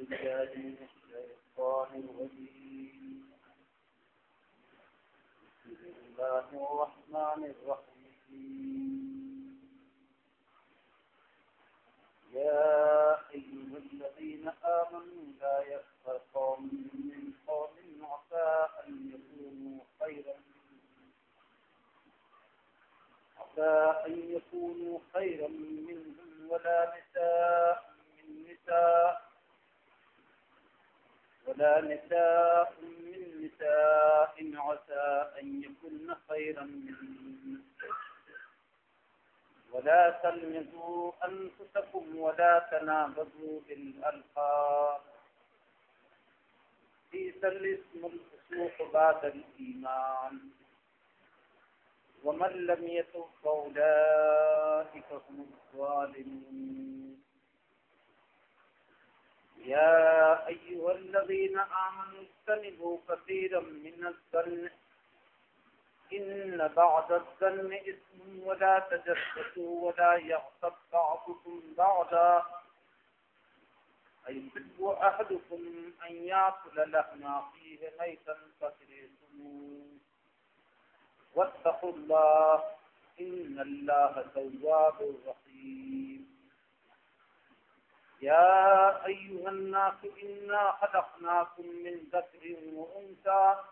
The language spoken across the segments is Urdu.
بالله من الشيطان الرجيم بسم الله الرحمن الرحيم يا أيها الذين آمنوا لا يسخر قوم من قوم عسى أن يكونوا خيرا منهم ولا نساء من نساء عسى أن يكن خيرا منهن ولا تلمزوا أنفسكم ولا تنابزوا بالألقاب بئس الاسم الفسوق بعد الإيمان ومن لم يتب فأولئك هم الظالمون يا أيها الذين آمنوا اجتنبوا كثيرا من الظن إن بعض الظن إثم ولا تجسسوا ولا يغتب بعضكم بعضا أيحب أحدكم أن يأكل لحم أخيه ميتا فكرهتموه واتقوا الله إن الله تواب رحيم يا أيها الناس إنا خلقناكم من ذكر وأنثى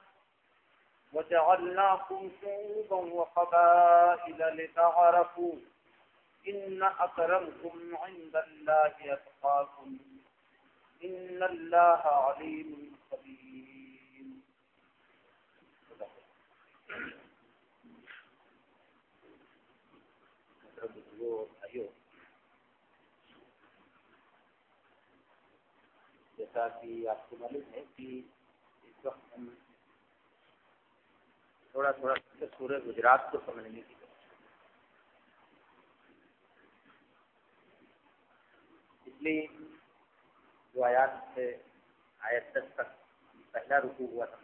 وجعلناكم شعوبا وقبائل لتعارفوا إن أكرمكم عند الله أتقاكم إن الله عليم خبير. جیسا کہ آپ کو معلوم ہے کہ اس وقت ہم تھوڑا سورہ گجرات کو سمجھنے کی کوشش اس لیے جو آیات سے آیت 10 تک پہلا رکوع ہوا تھا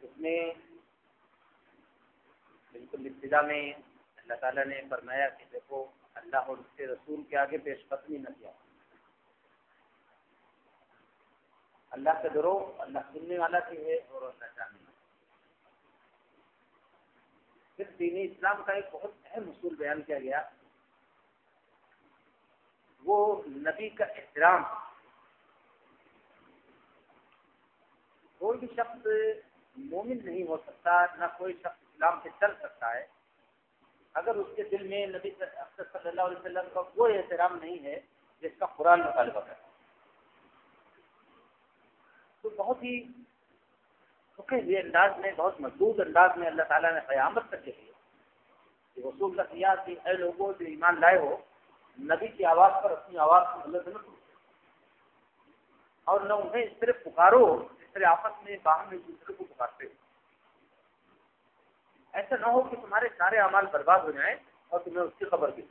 اس میں بالکل ابتدا میں اللہ تعالیٰ نے فرمایا کہ دیکھو اللہ اور اس کے رسول کے آگے پیش قدمی نہ کیا. اللہ سے ڈرو, اللہ سننے والا بھی ہے اور اللہ جاننے والا. پھر دین اسلام کا ایک بہت اہم اصول بیان کیا گیا, وہ نبی کا احترام. کوئی بھی شخص مومن نہیں ہو سکتا, نہ کوئی شخص اسلام سے چل سکتا ہے اگر اس کے دل میں نبی صلی اللہ علیہ وسلم کا کوئی احترام نہیں ہے جس کا قرآن مطالبہ کرتا ہے. تو بہت ہی رکے ہوئے انداز میں, بہت مضبوط انداز میں اللہ تعالیٰ نے قیامت تک کے لیے کہ رسول کا کیا کہ اے لوگوں جو ایمان لائے ہو, نبی کی آواز پر اپنی آواز کو ملت نہ کرو اور نہ انہیں اس طرح پکارو اس طرح آپس میں باہر میں دوسرے کو پکارتے ہو. ایسا نہ ہو کہ تمہارے سارے اعمال برباد ہو جائیں اور تمہیں اس کی خبر بھی.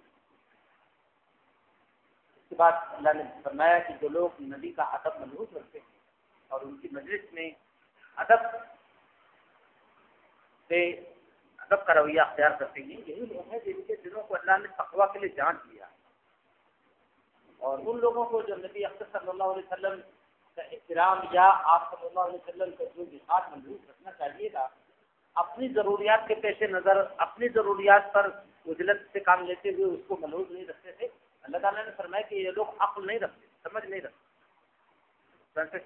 اس کے بعد اللہ نے فرمایا کہ جو لوگ نبی کا ادب ملحوظ رکھتے ہیں اور ان کی مجلس میں ادب کا رویہ اختیار کرتے ہیں, یہی لوگ ہیں جن کے دلوں کو اللہ نے تقویٰ کے لیے جانچ لیا. اور ان لوگوں کو جو نبی اکرم صلی اللہ علیہ وسلم کا احترام یا آپ صلی اللہ علیہ وسلم کا جو جہاد ملحوظ رکھنا چاہیے تھا, اپنی ضروریات کے پیش نظر اپنی ضروریات پر عجلت سے کام لیتے ہوئے اس کو ملحوظ نہیں رکھتے تھے. اللہ تعالیٰ نے فرمایا کہ یہ لوگ عقل نہیں رکھتے, سمجھ نہیں رکھتے.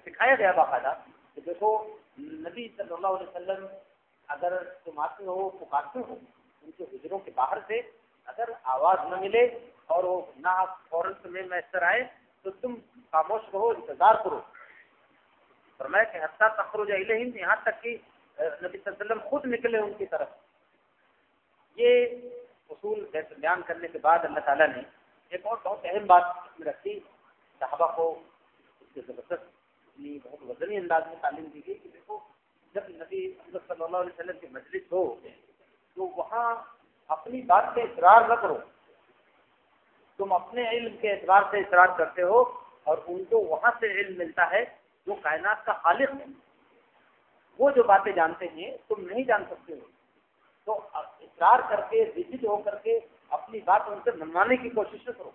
سکھایا گیا باقاعدہ کہ دیکھو نبی صلی اللہ علیہ وسلم اگر تم آتے ہو پکارتے ہو ان کے حجروں کے باہر سے, اگر آواز نہ ملے اور وہ نہ فوراً تمہیں میسر آئے تو تم خاموش رہو, انتظار کرو. فرمایا کہ حتیٰ تخرج الیہم, یہاں تک کہ نبی صلی اللہ علیہ وسلم خود نکلے ان کی طرف. یہ اصول بیان کرنے کے بعد اللہ تعالیٰ نے ایک اور بہت اہم بات اس میں رکھی. صحابہ کو اس کے زبردست بہت وزنی انداز میں تعلیم دی گئی کہ دیکھو جب نبی صلی اللہ علیہ وسلم کی مجلس ہو تو وہاں اپنی بات سے اصرار نہ کرو. تم اپنے علم کے اعتبار سے اصرار کرتے ہو اور ان کو وہاں سے علم ملتا ہے جو کائنات کا خالق ہے. وہ جو باتیں جانتے ہیں تم نہیں جان سکتے ہو, تو اصرار کر کے ضد ہو کر کے اپنی بات ان سے منوانے کی کوشش نہ کرو.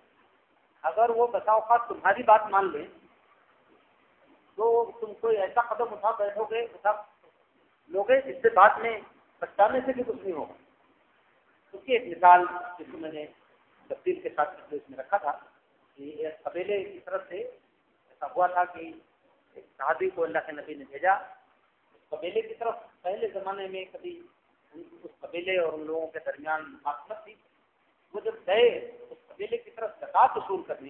اگر وہ بسا اوقات تمہاری بات مان لیں تو تم کوئی ایسا قدم اٹھا بیٹھو گے لوگے جس سے بعد میں پچھتانے سے بھی کچھ نہیں ہوگا. اس کی ایک مثال جس کو میں نے تفصیل کے ساتھ اس میں رکھا تھا کہ ایک قبیلے کی طرف سے ایسا ہوا تھا کہ ایک صحابی کو اللہ کے نبی نے بھیجا اس قبیلے کی طرف. پہلے زمانے میں کبھی اس قبیلے اور ان لوگوں کے درمیان مخالفت تھی. وہ جب گئے اس قبیلے کی طرف زکوٰۃ وصول کرنے,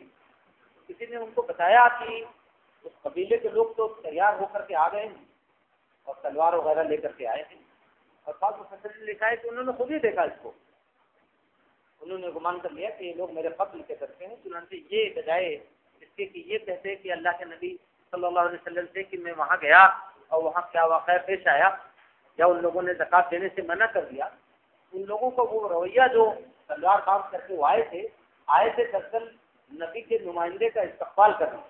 کسی نے ان کو بتایا کہ اس قبیلے کے لوگ تو تیار ہو کر کے آ گئے ہیں اور تلوار وغیرہ لے کر کے آئے ہیں, اور بعض مفسرین نے لکھا ہے کہ انہوں نے خود ہی دیکھا اس کو, انہوں نے گمان کر لیا کہ یہ لوگ میرے قتل کے کرتے ہیں. چنانچہ یہ بجائے اس کے کہ یہ کہتے کہ اللہ کے نبی صلی اللہ علیہ وسلم سے کہ میں وہاں گیا اور وہاں کیا واقعہ پیش آیا یا ان لوگوں نے زکوٰۃ دینے سے منع کر دیا, ان لوگوں کا وہ رویہ جو تلوار باندھ کر کے وہ آئے تھے دراصل نبی کے نمائندے کا استقبال کرنا,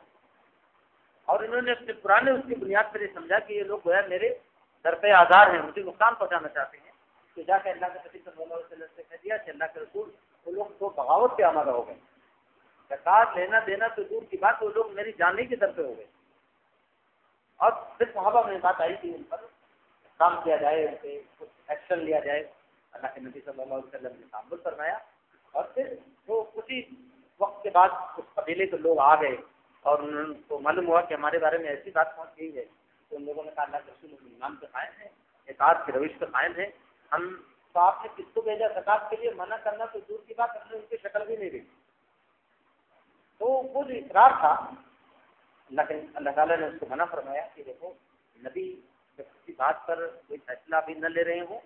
اور انہوں نے اپنے پرانے اس کی بنیاد پر یہ سمجھا کہ یہ لوگ گویا میرے در پہ آزار ہیں, مجھے نقصان پہنچانا چاہتے ہیں. تو جا کے اللہ کے نبی صلی اللہ علیہ وسلم سے کہہ دیا کہ اللہ کے رسول وہ لوگ تو بغاوت پہ آمادہ ہو گئے, زکوٰۃ لینا دینا تو دور کی بات, وہ لوگ میری جانے کی در پہ ہو گئے. اور پھر صحابہ میں بات آئی کہ ان پر کام کیا جائے, ان پہ کچھ ایکشن لیا جائے. اللہ کے نبی صلی اللہ علیہ وسلم نے تعامل فرمایا اور پھر وہ اسی وقت کے بعد اس قبیلے کے لوگ آ گئے اور ان کو معلوم ہوا کہ ہمارے بارے میں ایسی بات پہنچ گئی ہے. تو ان لوگوں نے کہا اللہ کے رسول ایمان پہ قائم ہے, اطاعت کی روش پہ قائم ہے, ہم تو آپ نے کس کو بھیجا زکوٰۃ کے لیے, منع کرنا تو دور کی بات, ہم نے ان کی شکل بھی نہیں دیکھی. تو وہ جو اقرار تھا اللہ تعالیٰ نے اس کو منع فرمایا کہ دیکھو نبی جب کسی بات پر کوئی فیصلہ بھی نہ لے رہے ہوں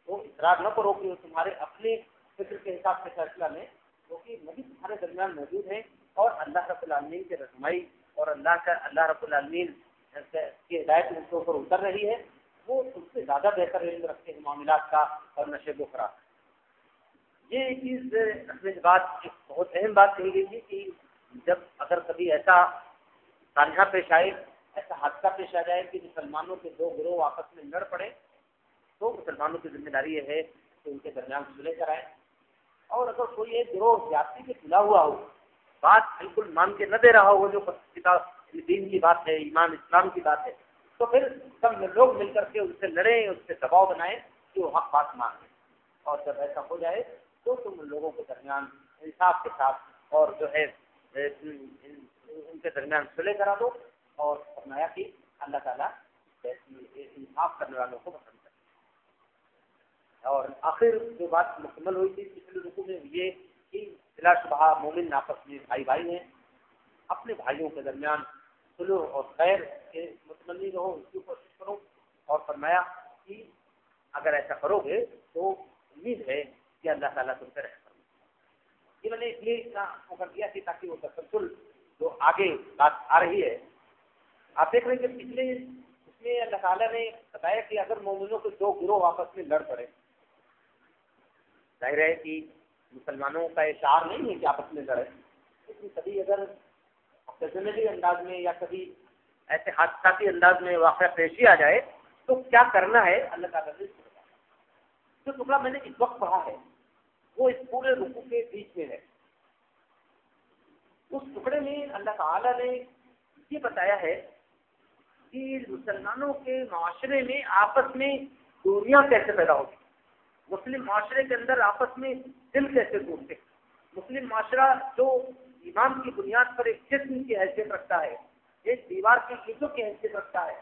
تو اقرار نہ کرو کہ وہ تمہارے اپنے فکر کے حساب سے فیصلہ لیں, کیونکہ نبی تمہارے درمیان موجود ہیں اور اللہ رب العالمین کی رہنمائی اور اللہ رب العالمین کی ہدایت ان کے اوپر اتر رہی ہے. وہ تم سے زیادہ بہتر علم رکھتے ہیں معاملات کا اور نشے و فراق. یہ چیز رکھنے کے بعد ایک بہت اہم بات کہی گئی تھی کہ جب اگر کبھی ایسا سانحہ پیش آئے, ایسا حادثہ پیش آ جائے کہ مسلمانوں کے دو گروہ آپس میں لڑ پڑے, تو مسلمانوں کی ذمہ داری یہ ہے کہ ان کے درمیان صلح کرائیں. اور اگر کوئی ایک گروہ سیاسی کے کھلا ہوا ہو, بات بالکل مان کے نہ دے رہا ہو, جو کتاب دین کی بات ہے, ایمان اسلام کی بات ہے, تو پھر سب لوگ مل کر کے ان سے لڑیں, اس سے دباؤ بنائیں کہ وہ حق بات مانیں. اور جب ایسا ہو جائے تو تم ان لوگوں کے درمیان انصاف کے ساتھ اور جو ہے ان کے درمیان صلح کرا دو. اور فرمایا کہ اللہ تعالیٰ انصاف کرنے والوں کو پسند کرتا ہے. اور آخر جو بات مکمل ہوئی تھی پچھلے رکوع میں یہ کہ بلا شبہ مومن آپس میں بھائی بھائی ہیں, اپنے بھائیوں کے درمیان صلح اور خیر کے متمنی رہو, اس کی کوشش کرو. اور فرمایا کہ اگر ایسا کرو گے تو امید ہے کہ اللہ تعالیٰ تم سے رحم کرے. یہ میں نے اس لیے اتنا کر دیا کہ تاکہ وہ تسلسل جو آگے بات آ رہی ہے, آپ دیکھ رہے ہیں کہ پچھلے اس میں اللہ تعالیٰ نے بتایا کہ اگر مومنوں کے دو گروہ آپس میں لڑ پڑے, ظاہر ہے کہ مسلمانوں کا یہ شعار نہیں ہے کہ آپس میں لڑے, لیکن کبھی اگر تجنبی انداز میں یا کبھی ایسے حادثاتی انداز میں واقعہ پیشی آ جائے تو کیا کرنا ہے. اللہ تعالیٰ نے جو ٹکڑا میں نے اس وقت پڑھا ہے وہ اس پورے رکوع کے بیچ میں ہے. اس ٹکڑے میں اللہ تعالیٰ نے یہ بتایا ہے کہ مسلمانوں کے معاشرے میں آپس میں دوریاں کیسے پیدا ہوتی, مسلم معاشرے کے اندر آپس میں دل کیسے ٹوٹتے. مسلم معاشرہ جو ایمان کی بنیاد پر ایک جسم کی حیثیت رکھتا ہے, ایک دیوار کی اینٹوں کی حیثیت رکھتا ہے,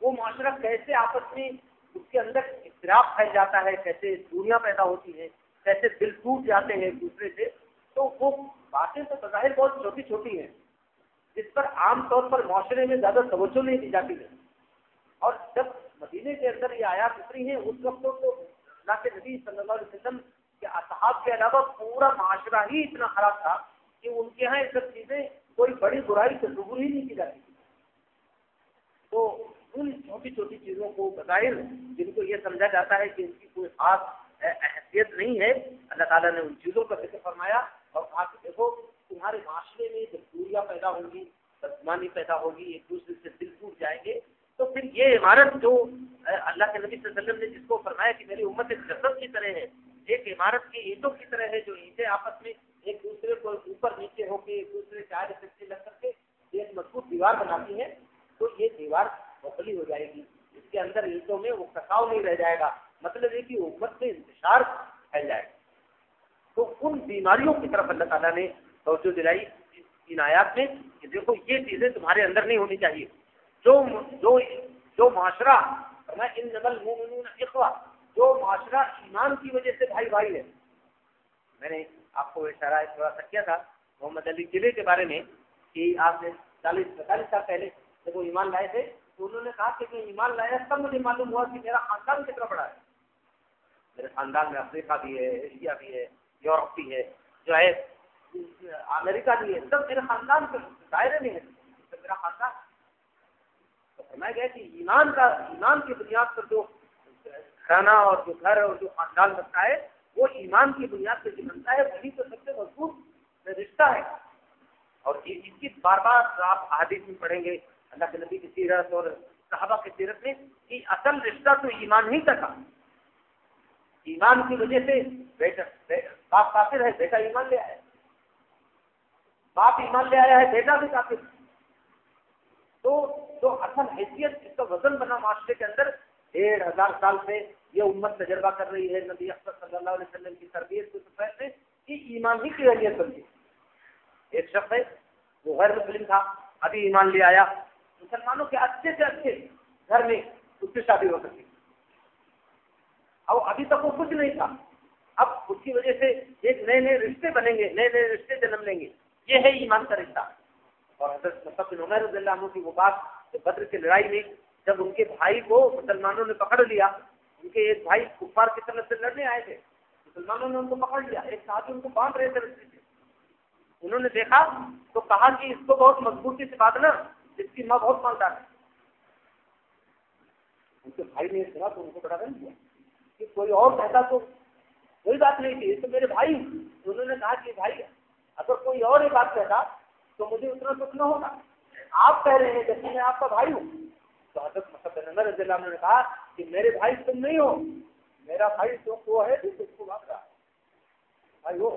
وہ معاشرہ کیسے آپس میں اس کے اندر اختلاف پھیل جاتا ہے, کیسے دوریاں پیدا ہوتی ہیں, کیسے دل ٹوٹ جاتے ہیں ایک دوسرے سے. تو وہ باتیں تو بظاہر بہت چھوٹی چھوٹی ہیں جس پر عام طور پر معاشرے میں زیادہ توجہ نہیں دی جاتی ہے. اور جب مدینے کے اندر یہ آیات اتری ہیں اس وقت تو اللہ کے نبی صلی اللہ علیہ وسلم کے اصحاب کے علاوہ پورا معاشرہ ہی اتنا خراب تھا کہ ان کے یہاں یہ سب چیزیں کوئی بڑی برائی تصور ہی نہیں کی جاتی تھی. تو ان چھوٹی چھوٹی چیزوں کو بظاہر جن کو یہ سمجھا جاتا ہے کہ ان کی کوئی خاص حیثیت نہیں ہے, اللہ تعالیٰ نے ان چیزوں کا ذکر فرمایا اور کہا کہ دیکھو تمہارے معاشرے میں جب دوریاں پیدا ہوں گی, بدگمانی پیدا ہوگی, ایک دوسرے سے دل ٹوٹ جائیں گے, تو پھر یہ عمارت جو اللہ کے نبی صلی اللہ علیہ وسلم نے جس کو فرمایا کہ میری امت ایک جسد کی طرح ہے, ایک عمارت کی اینٹوں کی طرح ہے, جو اینٹیں آپس میں ایک دوسرے کو اوپر نیچے ہو کے ایک دوسرے کے آگے پیچھے لگ کر کے ایک مضبوط دیوار بناتی ہے تو یہ دیوار مکمل ہو جائے گی، اس کے اندر اینٹوں میں وہ ٹکاؤ نہیں رہ جائے گا، مطلب یہ کہ امت میں انتشار پھیل جائے گا۔ تو ان بیماریوں کی طرف اللہ تعالیٰ نے توجہ دلائی ان آیات میں کہ دیکھو یہ چیزیں تمہارے اندر نہیں ہونی چاہیے۔ جو معاشرہ انما المؤمنون اخوہ، جو معاشرہ ایمان کی وجہ سے بھائی بھائی ہے۔ میں نے آپ کو اشارہ تھوڑا سا کیا تھا محمد علی جلے کے بارے میں کہ آپ نے 40-45 سال پہلے جب وہ ایمان لائے تھے تو انہوں نے کہا کہ میں ایمان لایا تب مجھے معلوم ہوا کہ میرا خاندان کتنا بڑا ہے، میرے خاندان میں افریقہ بھی ہے، ایشیا بھی ہے، یورپ بھی ہے، جو ہے امریکہ بھی ہے، سب میرے خاندان کے دائرے میں ہے، سب میرا خاندان۔ تو میں گیا کہ ایمان کی بنیاد پر جو گھرانہ اور جو گھر اور جو خاندان بنتا ہے وہ ایمان کی بنیاد پہ جو بنتا ہے وہی تو سب سے مضبوط رشتہ ہے۔ اور اس کی بار بار آپ احادیث میں پڑھیں گے اللہ کے نبی کی سیرت اور صحابہ کی سیرت میں کہ اصل رشتہ تو ایمان ہی کا تھا۔ ایمان کی وجہ سے باپ کافر ہے، بیٹا ایمان لے آیا، باپ ایمان لے آیا ہے، بیٹا بھی کافر۔ تو جو اصل حیثیت اس کا وزن بنا معاشرے کے اندر 1500 سال سے یہ امت تجربہ کر رہی ہے نبی اکرم صلی اللہ علیہ وسلم کی تربیت کے سفر میں کہ ایمان ہی کی اہمیت بنتی۔ ایک شخص ہے وہ غیر مسلم تھا، ابھی ایمان لے آیا، مسلمانوں کے اچھے سے اچھے گھر میں اس کی شادی ہو سکتی، اور ابھی تک وہ کچھ نہیں تھا، اب اس کی وجہ سے ایک نئے نئے رشتے بنیں گے، نئے نئے رشتے جنم لیں گے، یہ ہے ایمان کا رشتہ۔ اور حضرت مصعب بن عمیر رضی اللہ عنہ کی وہ بات بدر کی لڑائی میں جب ان کے بھائی کو مسلمانوں نے پکڑ لیا، ان کے ایک بھائی کفار کی طرف سے لڑنے آئے تھے، مسلمانوں نے ان کو پکڑ لیا، ایک صحابی ان کو باندھ رہے تھے رستے سے، انہوں نے دیکھا تو کہا کہ اس کو بہت مضبوطی سے باندھنا، اس کی ماں بہت مالدار ہے۔ ان کے بھائی نے سنا تو ان کو بڑا رنج ہوا کہ کوئی اور کہتا تو کوئی بات نہیں تھی، یہ تو میرے بھائی۔ انہوں نے کہا کہ بھائی اگر کوئی اور یہ بات کہتا تو مجھے اتنا دکھ نہ ہوگا، آپ کہہ رہے ہیں کہ میں آپ کا بھائی ہوں۔ تو حضرت مصعب بن عمیر رضی اللہ عنہ نے کہا کہ میرے بھائی تم نہیں ہو، میرا بھائی تو وہ ہے جو تم کو بات رہا ہے، بھائی ہو۔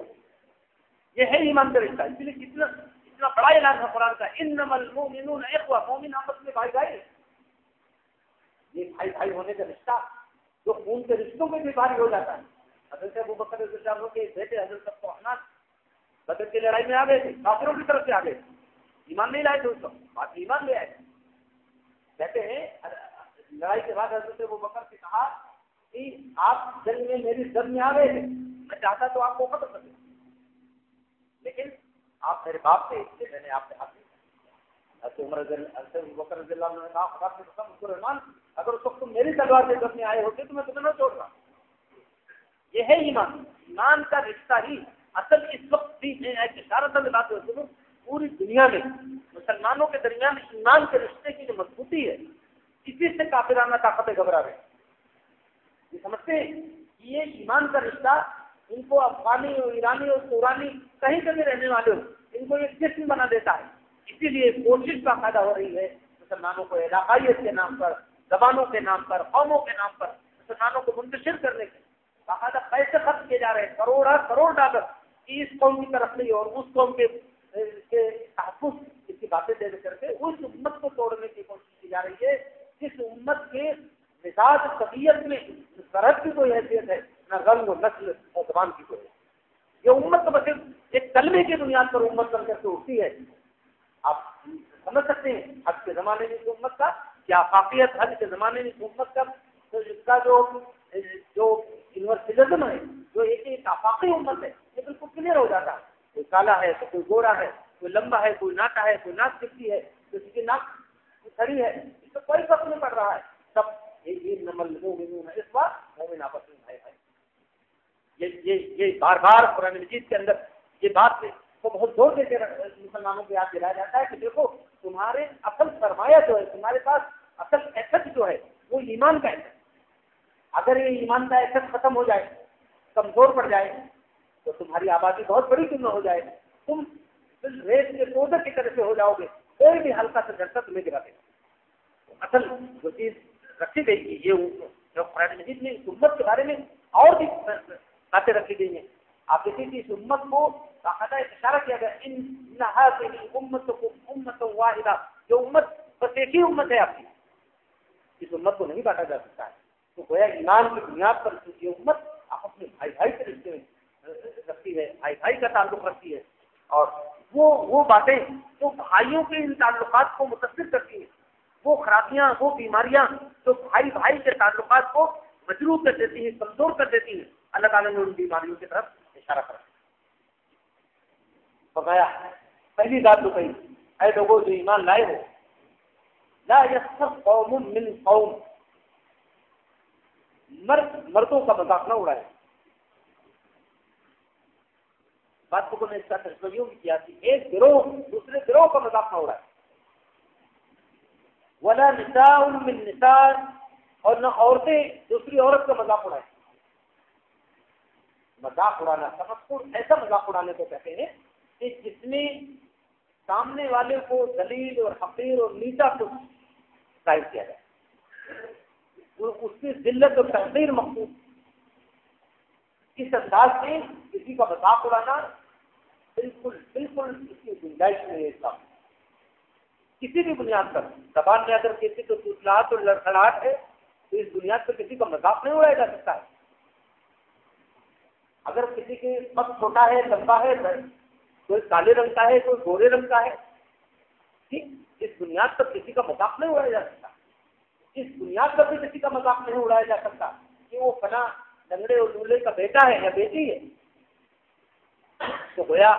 یہ ہے ایمان کا رشتہ، اس لیے اتنا بڑا اعلان ہے قرآن کا، انما المؤمنون اخوہ، مومن آپس میں بھائی بھائی۔ یہ بھائی بھائی ہونے کا رشتہ جو خون کے رشتوں میں بھی بھاری ہو جاتا ہے۔ حضرت ابوبکر رضی اللہ عنہ کے بیٹے حضرت عثمان بدر کی لڑائی میں آ گئے تھے، کافروں کی طرف سے آ گئے تھے، ایمان نہیں لائے تھے اس وقت، بعد ایمان لے آئے۔ کہتے ہیں لڑائی کے بعد حضرت ابوبکر سے کہا کہ آپ جنگ میں میری زد میں آ گئے تھے، میں چاہتا تو آپ کو ختم کر دوں، لیکن آپ میرے باپ تھے اس لیے میں نے آپ سے ہاتھ دیا۔ حضرت ابوبکر رضی اللہ عنہ نے کہا خدا کی قسم عبد الرحمان اگر اس وقت تم میری تلوار سے زد میں آئے ہوتے تو میں تمہیں نہ چھوڑ رہا۔ یہ ہے ایمان، ایمان کا رشتہ ہی اصل اس وقت بھی اشارت میں بات ہوتی ہے، پوری دنیا میں مسلمانوں کے درمیان ایمان کے رشتے کی جو مضبوطی ہے اسی سے کافرانہ طاقتیں گھبرا رہے ہیں۔ یہ سمجھتے ہیں کہ یہ ایمان کا رشتہ ان کو افغانی اور ایرانی اور تورانی کہیں سے بھی رہنے والے ہوں ان کو ایک جسم بنا دیتا ہے، اسی لیے کوشش کا فائدہ ہو رہی ہے مسلمانوں کو علاقائیت کے نام پر، زبانوں کے نام پر، قوموں کے نام پر مسلمانوں کو منتشر کرنے کے باقاعدہ پیسے خرچ کیے جا رہے ہیں، کروڑ ڈالر اس قوم کی طرف سے اور اس قوم کے تحفظ اس کی باتیں دے کر کے اس امت کو توڑنے کی کوشش کی جا رہی ہے جس امت کے مزاج طبیعت میں سرحد کی کوئی حیثیت ہے، نہ رنگ و نسل اور زبان کی کوئی حیثیت۔ یہ امت تو بس ایک کلمے کی بنیاد پر امت بن کر کے اٹھتی ہے۔ آپ سمجھ سکتے ہیں حج کے زمانے میں اس امت کا کیا خاصیت، حج کے زمانے میں اس امت کا اس کا جو یونیورسلزم ہے، جو ایک آفاقی امت ہے، یہ بالکل کلیئر ہو جاتا ہے۔ کوئی کالا ہے تو کوئی گورا ہے، کوئی لمبا ہے، کوئی ناٹا ہے، کوئی ناک دکھتی ہے، کسی کی ناک کھڑی ہے، اس سے کوئی فرق نہیں پڑ رہا ہے، سب اس بار مومن آپس میں بھائی بھائی۔ یہ بار بار قرآن مجید کے اندر یہ بات کو بہت زور دے کے مسلمانوں کو یاد دلایا جاتا ہے کہ دیکھو تمہارے اصل سرمایہ جو ہے، تمہارے پاس اصل ایسٹ جو ہے وہ ایمان کا ایسٹ۔ اگر یہ ایمان کا ایسٹ ختم ہو جائے، کمزور پڑ جائے تو تمہاری آبادی بہت بڑی کیوں نہ ہو جائے، تم ریت کے پودے کی طرح سے ہو جاؤ گے، کوئی بھی ہلکا سا جھٹکا تمہیں گرا دے گا۔ اصل جو چیز رکھی گئی تھی یہ جو قرآن مجید میں اس امت کے بارے میں اور بھی باتیں رکھی گئی ہیں۔ آپ دیکھیں کہ اس امت کو باقاعدہ اشارہ کیا گیا ان هذه امتكم امه واحده، جو امت بس ایک ہی امت ہے آپ کی، اس امت کو نہیں بانٹا جا سکتا ہے۔ تو گویا ایمان کی بنیاد پر یہ امت آپس میں بھائی بھائی کے رشتے رکھتی ہے، بھائی بھائی کا تعلق رکھتی ہے، اور وہ باتیں جو بھائیوں کے ان تعلقات کو متاثر کرتی ہیں، وہ خرابیاں، وہ بیماریاں جو بھائی بھائی کے تعلقات کو مجروح کر دیتی ہیں، کمزور کر دیتی ہیں، اللہ تعالیٰ نے ان بیماریوں کی طرف اشارہ کرا بتایا۔ پہلی بات تو کہی، اے لوگوں جو ایمان لائے ہو، لا یسخر قوم من قوم، مردوں کا مذاق نہ اڑائے۔ بات کو نے اس کا تجزیہ بھی کیا کہ ایک گروہ دوسرے گروہ کا مذاق نہ اڑائے، ولا نساء من نساء، اور نہ عورتیں دوسری عورت کا مذاق اڑائے۔ مذاق اڑانا، تفکر، ایسا مذاق اڑانے کو کہتے ہیں کہ جس میں سامنے والے کو ذلیل اور حقیر اور نیچا کچھ ظاہر کیا جائے، اس کی ذلت اور تقدیر مقصود، اس انداز سے کسی کا مذاق اڑانا بالکل اس کی گنجائش نہیں ہے اسلام، کسی بھی بنیاد پر۔ زبان میں اگر کسی کو سوچلاہٹ اور لڑکھڑاہٹ ہے تو اس بنیاد پر کسی کا مذاق نہیں اڑایا جا سکتا ہے۔ اگر کسی کے قد چھوٹا ہے، لمبا ہے، کوئی کالے رنگ کا ہے، کوئی گورے رنگ کا ہے، ٹھیک، اس بنیاد پر کسی کا مذاق نہیں اڑایا جا سکتا۔ اس بنیاد پر بھی کسی کا مذاق نہیں اڑایا جا سکتا کہ وہ فلاں لنگڑے اور لولے کا بیٹا ہے یا بیٹی ہے۔ تو گویا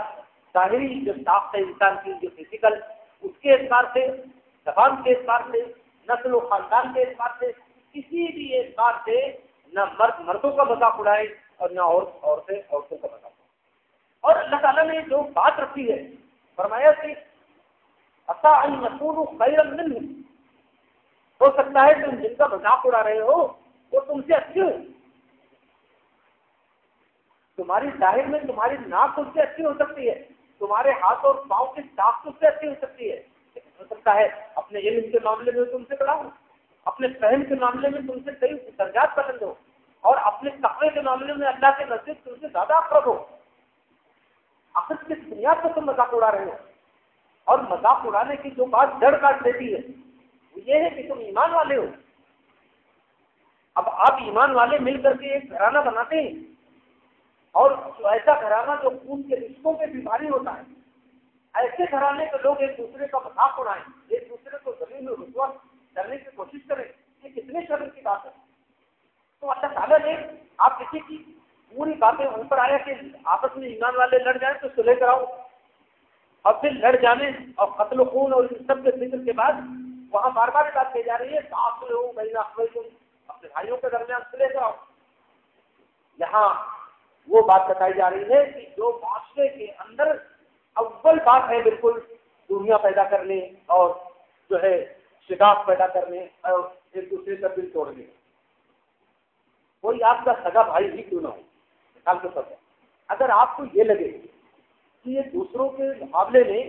ظاہری جو ساخت ہے انسان کی، جو فزیکل، اس کے اعتبار سے، زبان کے اعتبار سے، نسل و خاندان کے اعتبار سے، کسی بھی اعتبار سے نہ مرد مردوں کا مذاق اڑائے اور نہ عورتیں عورتوں کا مذاق اڑائے۔ اور اللہ تعالیٰ نے جو بات رکھی ہے، فرمایا کہ عسیٰ ان یکونوا خیرا منہم، ہو سکتا ہے تم جن کا مذاق اڑا رہے ہو وہ تم سے اچھے ہو، تمہاری ظاہر میں تمہاری ناک اس سے اچھی ہو سکتی ہے، تمہارے ہاتھ اور پاؤں کی ساخت اس سے اچھی ہو سکتی ہے، ہو سکتا ہے اپنے علم کے معاملے میں تم سے بڑا ہو، اپنے فہم کے معاملے میں تم سے کئی درجات بلند ہو، اور اپنے تقوی کے معاملے میں اللہ کے نزدیک تم سے زیادہ اقرب ہو۔ آخر کس بنیاد پر تم مذاق اڑا رہے ہو؟ اور مذاق اڑانے کی جو بات جڑ کاٹ دیتی ہے وہ یہ ہے کہ تم ایمان والے ہو۔ اب آپ ایمان والے مل کر کے ایک گھرانہ بناتے ہیں، اور ایسا گھرانہ جو خون کے رشتوں پہ بھی بھاری ہوتا ہے، ایسے گھرانے کے لوگ ایک دوسرے کا مذاق اڑائیں، ایک دوسرے کو ذلیل و رسوا کرنے کی کوشش کریں، یہ کتنے شرم کی بات ہے۔ تو اللہ تعالیٰ نے آپ کسی کی پوری باتیں اوپر آیا کہ آپس میں ایمان والے لڑ جائیں تو صلح کراؤ، اور پھر لڑ جانے اور قتل و خون اور ان سب کے ذکر کے بعد وہاں بار بار بات کی جا رہی ہے تعاقل ہو بین اخویکم، اپنے بھائیوں کے درمیان صلح کراؤ۔ یہاں وہ بات بتائی جا رہی ہے کہ جو معاشرے کے اندر اول بات ہے بالکل دنیا پیدا کرنے اور جو ہے شگاف پیدا کرنے اور ایک دوسرے کا دل توڑنے، کوئی آپ کا سگا بھائی ہی کیوں نہ ہو، مثال کے طور پر اگر آپ کو یہ لگے کہ یہ دوسروں کے مقابلے میں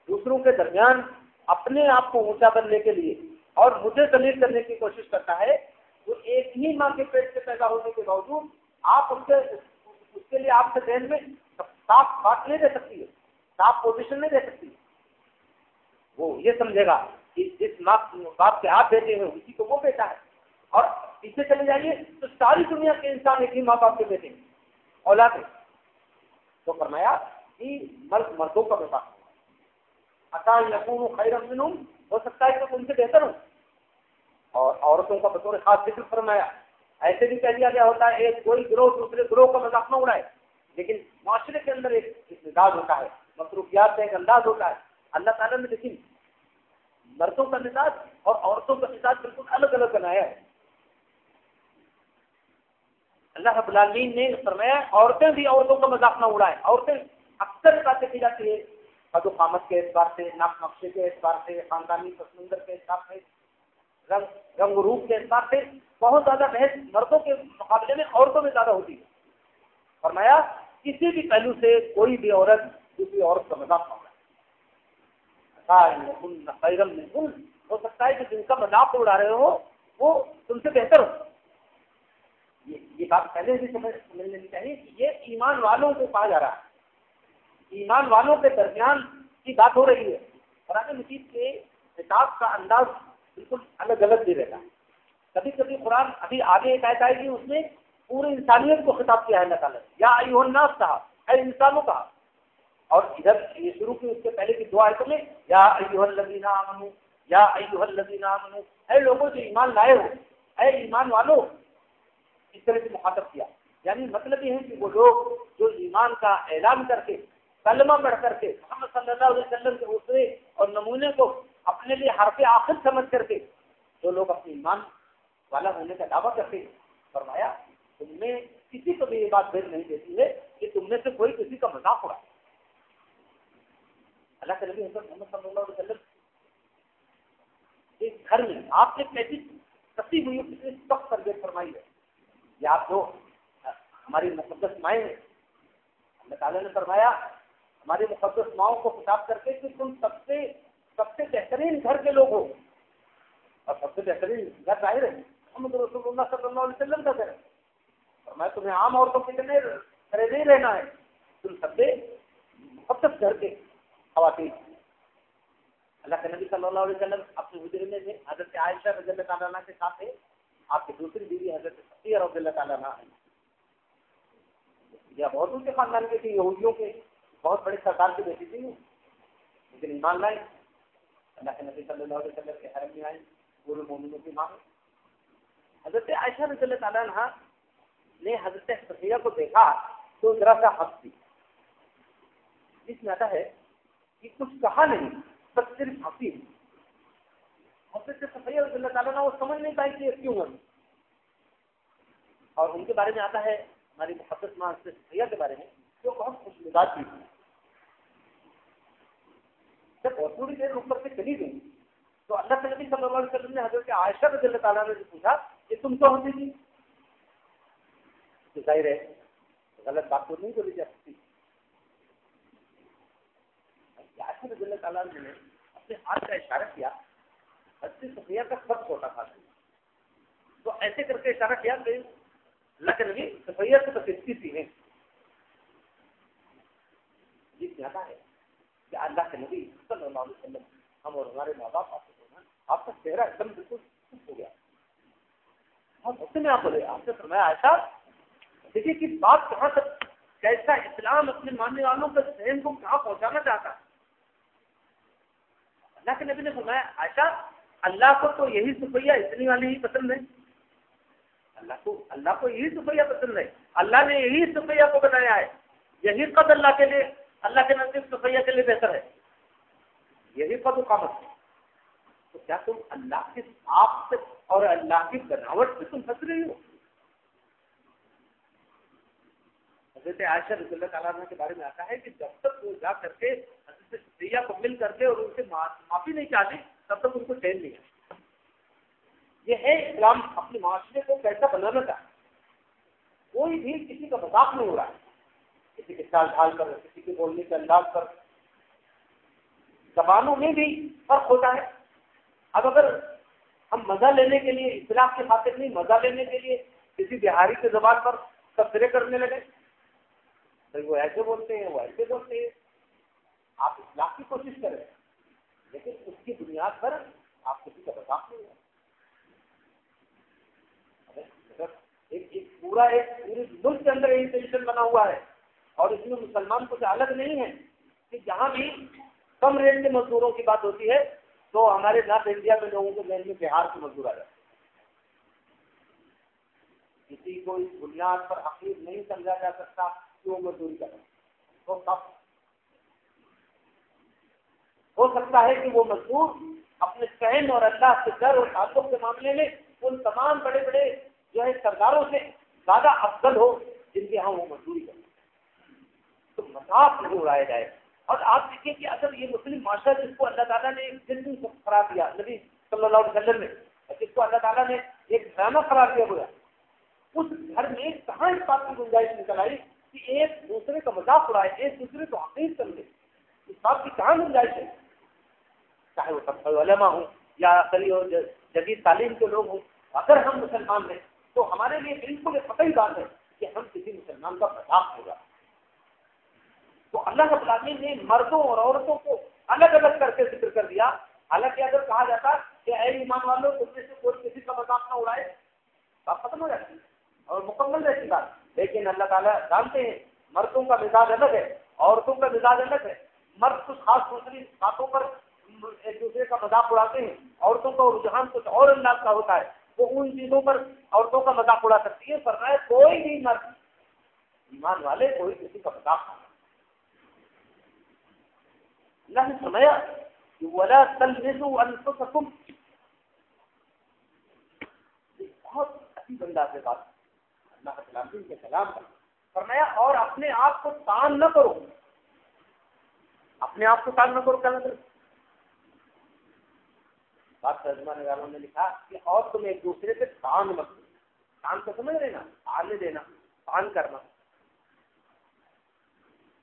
دوسروں کے درمیان اپنے آپ کو اونچا کرنے کے لیے اور مجھے ذلیل کرنے کی کوشش کرتا ہے، تو ایک ہی ماں کے پیٹ سے پیدا ہونے کے باوجود آپ اس کے لیے آپ کے ذہن میں صاف بات نہیں دے سکتی ہے، صاف پوزیشن نہیں دے سکتی۔ وہ یہ سمجھے گا کہ جس ماں باپ کے آپ بیٹے ہیں اسی کو وہ بیٹا ہے، اور پیچھے چلے جائیے تو ساری دنیا کے انسان ایک ہی ماں باپ کے بیٹے ہیں، اولاد ہے۔ تو فرمایا کہ مردوں کا مذاق عسیٰ ان یکونوا خیرا منہم، ہو سکتا ہے کہ ان سے بہتر ہو، اور عورتوں کا بطور خاص ذکر فرمایا۔ ایسے بھی کہہ دیا گیا ہوتا ہے ایک کوئی گروہ دوسرے گروہ کا مذاق نہ اڑائے، لیکن معاشرے کے اندر ایک مزاج ہوتا ہے، مصروفیات کا ایک انداز ہوتا ہے۔ اللہ تعالیٰ نے لیکن مردوں کا مزاج اور عورتوں کا مزاج بالکل الگ الگ بنایا ہے۔ اللہ رب العالمین نے فرمایا عورتیں بھی عورتوں کا مذاق نہ اڑائیں۔ عورتیں اکثر باتیں کی جاتی ہے قد و قامت کے اعتبار سے، ناک نقشے کے اعتبار سے، خاندانی پس منظر کے اعتبار سے، رنگ و روپ کے اعتبار سے بہت زیادہ بحث مردوں کے مقابلے میں عورتوں میں زیادہ ہوتی ہے۔ فرمایا کسی بھی پہلو سے کوئی بھی عورت دوسری عورت کا مذاق نہ اڑائے۔ ہو سکتا ہے کہ جن کا مذاق اڑا رہے ہو وہ تم سے بہتر ہو۔ یہ بات پہلے بھی سمجھ لینی چاہیے کہ یہ ایمان والوں کو کہا جا رہا ہے، ایمان والوں کے درمیان کی بات ہو رہی ہے. قرآن مجید کے خطاب کا انداز بالکل الگ الگ بھی رہتا ہے. کبھی کبھی قرآن ابھی آگے ایک آیت آئے گی اس میں پوری انسانیت کو خطاب کیا ہے اللہ تعالیٰ نے، یا ایھا الناس کہا، اے انسانوں کہا. اور ادھر یہ شروع کی اس کے پہلے کی دو آیتوں میں یا ایھا الذین آمنوا، یا ایھا الذین آمنوا، اے لوگوں جو ایمان لائے ہو، اے ایمان والو، اس طرح سے مخاطب کیا. یعنی مطلب یہ ہے کہ وہ لوگ جو ایمان کا اعلان کر کے کلمہ پڑھ کر کے محمد صلی اللہ علیہ وسلم کے اسوے اور نمونے کو اپنے لیے حرف آخر سمجھ کر کے جو لوگ اپنے ایمان والا ہونے کا دعویٰ کرتے ہیں، فرمایا تم میں کسی کو بھی یہ بات بھیج نہیں دیتی ہے کہ تم میں سے کوئی کسی کا مذاق اڑائے. اللہ کے نبی حضرت محمد صلی اللہ علیہ وسلم ایک گھر میں آپ نے کیسی کسی ہوئی کسی سخت تربیت فرمائی ہے. یہ آپ جو ہماری مقدس مائیں ہیں، اللہ تعالیٰ نے فرمایا ہماری مقدس ماؤں کو خطاب کر کے کہ تم سب سے بہترین گھر کے لوگ ہو، اور سب سے بہترین گھر ظاہر ہے محمد رسول اللہ صلی اللہ علیہ وسلم کا گھر ہے. اور میں تمہیں عام عورتوں کے لیے طرح نہیں رہنا ہے، تم سب سے مقدس گھر کے خواتین. اللہ کے نبی صلی اللہ علیہ وسلم اپنے حجرے میں تھے، حضرت عائشہ رضی اللہ تعالیٰ عنہ کے ساتھ تھے. آپ کی دوسری بیوی حضرت صفیہ رضی اللہ تعالیٰ عنہ ہے. یہ بہت ان کے خاندان کے تھے، یہودیوں کے بہت بڑے سردار کی بیٹی تھی، لیکن ایمان لائے. اللہ کے نبی صلی اللہ علیہ وسلم کے حرم میں آئے، پورے مومنوں کی ماں. حضرت عائشہ رضی اللہ تعالیٰ عنہ نے حضرت صفیہ کو دیکھا تو ذرا سا ہنس دی. اس میں آتا ہے کہ کچھ کہا نہیں، بس صرف ہنسی. حضرت صفیہ رضی اللہ تعالیٰ عنہ وہ سمجھ نہیں پائی کہ کیوں ہنسی. اور ان کے بارے میں آتا ہے ہماری محبت ماں حضرت صفیہ کے بارے میں جو بہت خوش مزاج تھی. جب بہت تھوڑی دیر اوپر سے چلی گئی تو اللہ کے نبی صلی اللہ علیہ وسلم نے حضرت عائشہ رضی اللہ تعالیٰ نے پوچھا کہ تم تو ہوتی تھی. ظاہر ہے غلط بات تو نہیں بولی جا سکتی. عائشہ رضی اللہ تعالیٰ نے اپنے ہاتھ کا اشارہ کیا. حضرت صفیہ کا سب چھوٹا تھا تو ایسے کر کے اشارہ کیا کہ اللہ کے نبی صفیہ سے بچتی تھی ہیں. یہ کہتا ہے کہ اللہ کے نبی صلی اللہ علیہ وسلم ہم اور ہمارے ماں باپ آپ کا چہرہ ایک دم بالکل خوش ہو گیا. بہت غصے میں آپ بولے. آپ نے فرمایا عائشہ دیکھیے کہ بات کہاں تک کیسا اسلام اپنے ماننے والوں کے ذہن کو کہاں پہنچانا چاہتا ہے. اللہ کے نبی نے فرمایا عائشہ اللہ کو تو یہی صفیہ اتنی والی ہی پسند ہے. اللہ کو یہی صفیہ پسند ہے. اللہ نے یہی صفیہ کو بنایا ہے. یہی قد اللہ کے لیے، اللہ کے نزدیک صفیہ کے لیے بہتر ہے. یہی قد قامت ہے. تو کیا تم اللہ کے آپ سے اور اللہ کی بناوٹ سے تم پھنس رہی ہو؟ حضرت عائشہ رضی اللہ تعالیٰ عنہ کے بارے میں آتا ہے کہ جب تک وہ جا کر کے حضرت صفیہ کو مل کر کے اور ان سے معافی نہیں چاہتی تب تک ان کو چین نہیں ہے. یہ ہے اسلام اپنے معاشرے کو کیسا بنانا چاہتا. کوئی بھی کسی کا مذاق نہیں ہو رہا ہے، کسی کے چال ڈھال کر، کسی کے بولنے کے انداز پر. زبانوں میں بھی فرق ہوتا ہے. اب اگر ہم مزہ لینے کے لیے، اصلاح کے خاطر نہیں، مزہ لینے کے لیے کسی بہاری کے زبان پر تبصرے کرنے لگے، وہ ایسے بولتے ہیں، وہ ایسے بولتے ہیں. آپ اصلاح کی کوشش کریں لیکن اس کی بنیاد پر آپ کسی کا مذاق نہیں ہے. پورے ملک کے اندر یہی ٹینشن بنا ہوا ہے اور اس میں مسلمان کچھ الگ نہیں ہے کہ جہاں بھی کم ریٹ کے مزدوروں کی بات ہوتی ہے تو ہمارے نارتھ انڈیا میں لوگوں کے ذہن میں بہار کے مزدور آ جاتے ہیں. کسی کو اس بنیاد پر حقیق نہیں سمجھا جا سکتا کہ وہ مزدوری کرے. تو ہو سکتا ہے کہ وہ مزدور اپنے چین اور اللہ سے ڈر اور تعلق کے معاملے میں ان تمام بڑے بڑے جو ہے سرداروں سے زیادہ افضل ہو جن کے ہاں وہ مزدوری کرے. تو مذاق نہیں اڑایا جائے. اور آپ دیکھیں کہ اگر یہ مسلم معاشرہ جس کو اللہ تعالیٰ نے جن دن قرار دیا نبی صلی اللہ علیہ وسلم نے، جس کو اللہ تعالیٰ نے ایک ڈرامہ قرار دیا ہوا، اس گھر میں کہاں اس بات کی گنجائش نکل آئی کہ ایک دوسرے کا مذاق اڑائے، ایک دوسرے کو حقیر سمجھے؟ اس بات کی کہاں گنجائش ہے؟ چاہے وہ سب علماء ہوں یا عقلی اور جدید تعلیم کے لوگ ہوں. اگر ہم مسلمان ہیں تو ہمارے لیے بالکل قطعی بات ہے کہ ہم کسی مسلمان کا مذاق ہوگا. تو اللہ رب العالمین نے مردوں اور عورتوں کو الگ الگ کر کے ذکر کر دیا. حالانکہ اگر کہا جاتا کہ اے ایمان والوں تم میں سے کوئی کسی کا مذاق نہ اڑائے بات ختم ہو جاتی اور مکمل رہتی بات. لیکن اللہ تعالیٰ جانتے ہیں مردوں کا مزاج الگ ہے, عورتوں کا مزاج الگ ہے. مرد کچھ خاص دوسری باتوں پر ایک دوسرے کا مذاق اڑاتے ہیں, عورتوں کا رجحان کچھ اور انداز کا ہوتا ہے, وہ ان چیزوں پر عورتوں کا مذاق اڑا سکتی ہے. فرمایا کوئی بھی مرد ایمان والے کوئی کسی کا مذاق نہ. اللہ نے فرمایا کہ ولا تلمزوا انفسکم, بہت عجیب انداز سے بات اللہ تعالیٰ کے کلام کا. فرمایا اور اپنے آپ کو تان نہ کرو. اپنے آپ کو تان نہ کرو کیا مطلب؟ بات ترجمہ نگاروں نے لکھا کہ اور تم ایک دوسرے سے تان مت کرو. تان کو سمجھ رہے نا, آنے دینا, تان کرنا.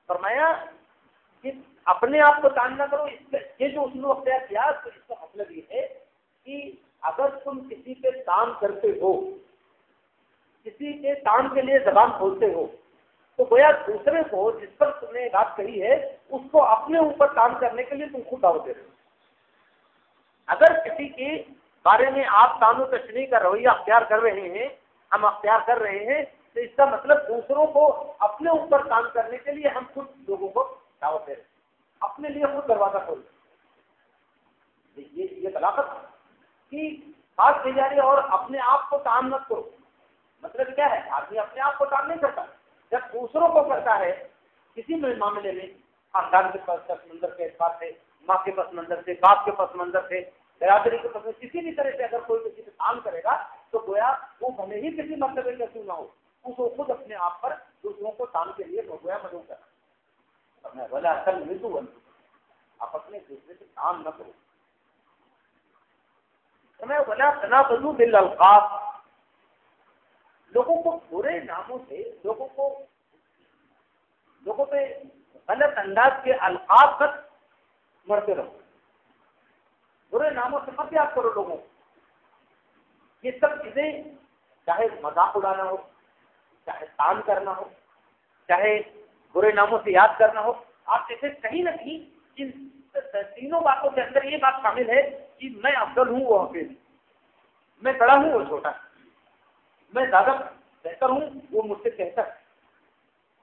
فرمایا کہ اپنے آپ کو تان نہ کرو. یہ جو اسلوب اختیار کیا تو اس کا مطلب یہ ہے کہ اگر تم کسی پہ تان کرتے ہو, کسی کے تان کے لیے زبان کھولتے ہو, تو گویا دوسرے کو جس پر تم نے بات کہی ہے اس کو اپنے اوپر تان کرنے کے لیے تم خود دعوت دے رہے ہو. اگر کسی کے بارے میں آپ تان و تشریح کا رویہ اختیار کر رہے ہیں, ہم اختیار کر رہے ہیں, تو اس کا مطلب دوسروں کو اپنے اوپر تان کرنے کے لیے ہم خود لوگوں کو دعوت دے رہے ہیں, اپنے لیے خود دروازہ کھول رہے ہیں. یہ بلاغت کی بات کی جا رہی ہے. اور اپنے آپ کو تان مت کرو مطلب کیا ہے؟ آدمی اپنے آپ کو تان نہیں کرتا, جب دوسروں کو کرتا ہے کسی بھی معاملے میں, خاندان کے پس منظر کے اعتبار سے, ماں کے پس منظر سے, باپ کے پس منظر سے, برادری کے پس منظر, کسی بھی طرح سے اگر کوئی کسی سے کام کرے گا تو گویا وہ بھلے ہی کسی مرتبے کا کیوں نہ ہو, اس کو خود اپنے آپ پر دوسروں کو کام کے لیے گویا مدعو کرنا. بولا اصل مردو آپ اپنے دوسرے سے کام نہ کرو. بولا تنابزوا بالالقاب, لوگوں کو برے ناموں سے, لوگوں پہ غلط انداز کے القاب تک مرتے رہو. برے ناموں سے مت یاد کرو لوگوں کو. یہ سب چیزیں چاہے مذاق اڑانا ہو, چاہے تان کرنا ہو, چاہے برے ناموں سے یاد کرنا ہو, آپ جیسے کہیں نہ کہیں ان تینوں باتوں کے اندر یہ بات شامل ہے کہ میں افضل ہوں وہ حقیر, میں بڑا ہوں وہ چھوٹا, میں زیادہ بہتر ہوں وہ مجھ سے بہتر.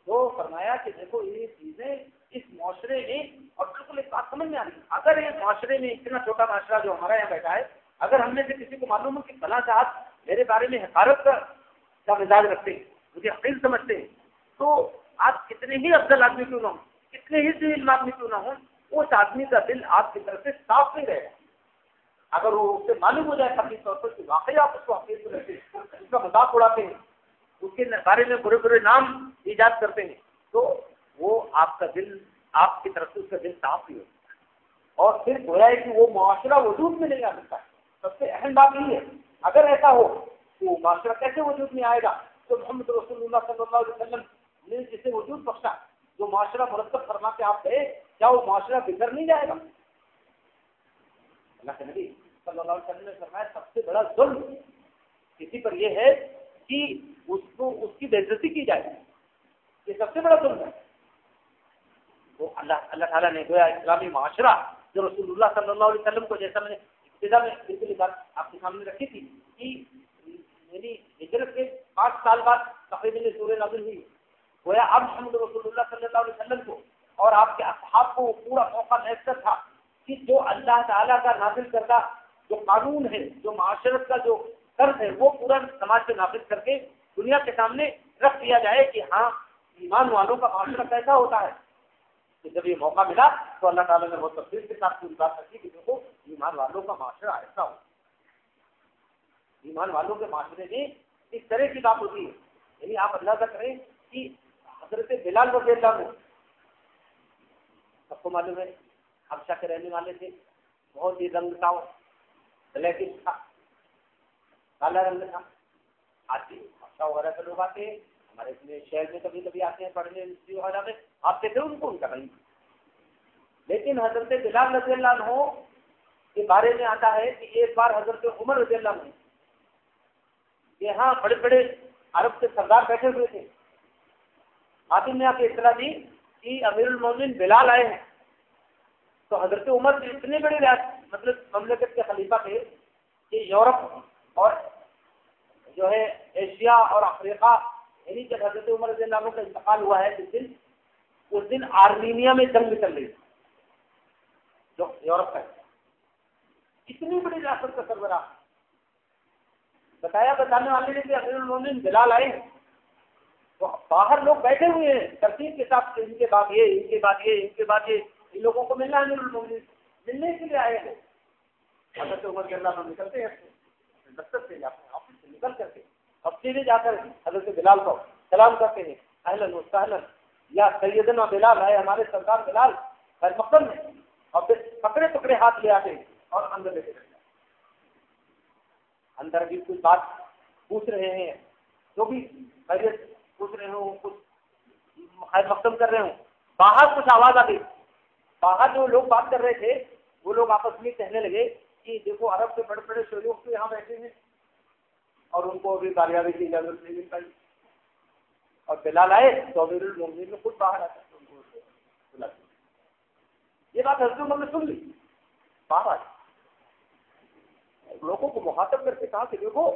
تو فرمایا کہ دیکھو یہ چیزیں اس معاشرے میں, اور بالکل ایک بات سمجھ میں آ رہی ہے, اگر یہ معاشرے میں اتنا چھوٹا معاشرہ جو ہمارا یہاں بیٹھا ہے, اگر ہم میں سے کسی کو معلوم ہو کہ فلاں صاحب میرے بارے میں حقارت کا مزاج رکھتے ہیں, مجھے حقیر سمجھتے ہیں, تو آپ کتنے ہی افضل آدمی کیوں نہ ہوں, کتنے ہی ذی علم آدمی کیوں نہ ہوں, اس آدمی کا دل آپ کی طرف سے صاف نہیں رہے گا. اگر وہ اس سے معلوم ہو جائے حقیقی طور پر کہ واقعی آپ اس کو حقیر کو رکھتے ہیں, اس کا مذاق اڑاتے ہیں, اس کے بارے میں برے برے نام ایجاد کرتے ہیں, تو وہ آپ کا دل, آپ کی طرف سے اس کا دل صاف ہی ہوتا ہے. اور پھر گویا ہے کہ وہ معاشرہ وجود میں نہیں آ سکتا. سب سے اہم بات یہ ہے, اگر ایسا ہو تو معاشرہ کیسے وجود میں آئے گا؟ تو محمد رسول اللہ صلی اللہ علیہ وسلم نے جسے وجود بخشا, جو معاشرہ مرتب فرما کے آپ گئے, کیا وہ معاشرہ بگڑ نہیں جائے گا؟ اللہ کے نبی صلی اللہ علیہ وسلم نے فرمایا سب سے بڑا ظلم کسی پر یہ ہے کہ اس کی بے عزتی کی جائے, یہ سب سے بڑا ظلم ہے. تو اللہ تعالیٰ نے گویا اسلامی معاشرہ جو رسول اللہ صلی اللہ علیہ وسلم کو, جیسا میں نے ابتدا میں بالکل بات آپ کے سامنے رکھی تھی کہ میری ہجرت کے 5 سال بعد تقریباً سورہ نازل ہوئی, گویا اب محمد رسول اللہ صلی اللہ علیہ وسلم کو اور آپ کے اصحاب کو پورا موقع میسر تھا کہ جو اللہ تعالیٰ کا نازل کردہ جو قانون ہے, جو معاشرت کا جو طرز ہے, وہ پورا سماج سے نافذ کر کے دنیا کے سامنے رکھ دیا جائے کہ ہاں ایمان والوں کا معاشرہ کیسا ہوتا ہے. تو جب یہ موقع ملا تو اللہ تعالیٰ نے بہت تفصیل کے ساتھ پوری بات رکھی کہ دیکھو ایمان والوں کا معاشرہ ایسا ہو, ایمان والوں کے معاشرے میں اس طرح کی بات ہوتی ہے. یعنی آپ اندازہ کریں کہ حضرت بلال رضی اللہ عنہ, سب کو معلوم ہے حبشہ کے رہنے والے تھے, بہت ہی رنگ تھا, لیکن تھا, کالا رنگ تھا. آج بھی حبشہ وغیرہ کے لوگ آتے ہیں, ہمارے اپنے شہر میں کبھی کبھی آتے ہیں پڑھنے وغیرہ میں, آپ دیکھیں ان کو ان کا نہیں. لیکن حضرت بلال رضی اللہ عنہ کے بارے میں آتا ہے کہ ایک بار حضرت عمر رضی اللہ عنہ یہاں بڑے بڑے عرب کے سردار بیٹھے ہوئے تھے, حاتم نے آ کے اطلاع دی کہ امیر المومنین بلال آئے ہیں، تو حضرت عمر اتنے بڑے مطلب مملکت کے خلیفہ تھے کہ یورپ اور جو ہے ایشیا اور افریقہ، یعنی جب حضرت عمر رضی اللہ عنہ کا انتقال ہوا ہے اس دن آرمینیا میں جنگ چل رہی تھی جو یورپ کا اتنی بڑی ریاست کا سربراہ بتانے والے نے کہ امیر المومنین بلال آئے ہیں، تو باہر لوگ بیٹھے ہوئے ہیں ترتیب کے ساتھ، ان کے بعد یہ، ان کے بعد یہ، ان کے بعد یہ، ان لوگوں کو ملنا امیر المومنین ملنے کے لیے آئے ہیں۔ حضرت عمر رضی اللہ عنہ نکلتے ہیں دفتر سے، اپنے آفس سے نکل کر کے اب سیدھے جا کر حضرت بلال کو سلام کرتے ہیں، اہلاً و سہلاً یا سیدنا بلال ہے، ہمارے سردار بلال خیر مقدم میں، اور پھر پکڑے پکڑے ہاتھ لے آتے ہیں اور اندر لے کے جاتے ہیں۔ اندر بھی کچھ بات پوچھ رہے ہیں، جو بھی خیریت پوچھ رہے ہوں، کچھ خیر مقدم کر رہے ہوں، باہر کچھ آواز آ گئی، باہر جو لوگ بات کر رہے تھے وہ لوگ آپس میں کہنے لگے کہ دیکھو عرب کے بڑے بڑے شیوخ تو یہاں بیٹھے ہیں اور ان کو ابھی کامیابی کی اجازت نہیں مل پائی، اور بلال آئے تو امیر المومنین نے خود باہر آتا ان کو بلا دیا۔ یہ بات حضرت عمر نے سن لی، باہر آئے لوگوں کو مخاطب کر کے کہا کہ دیکھو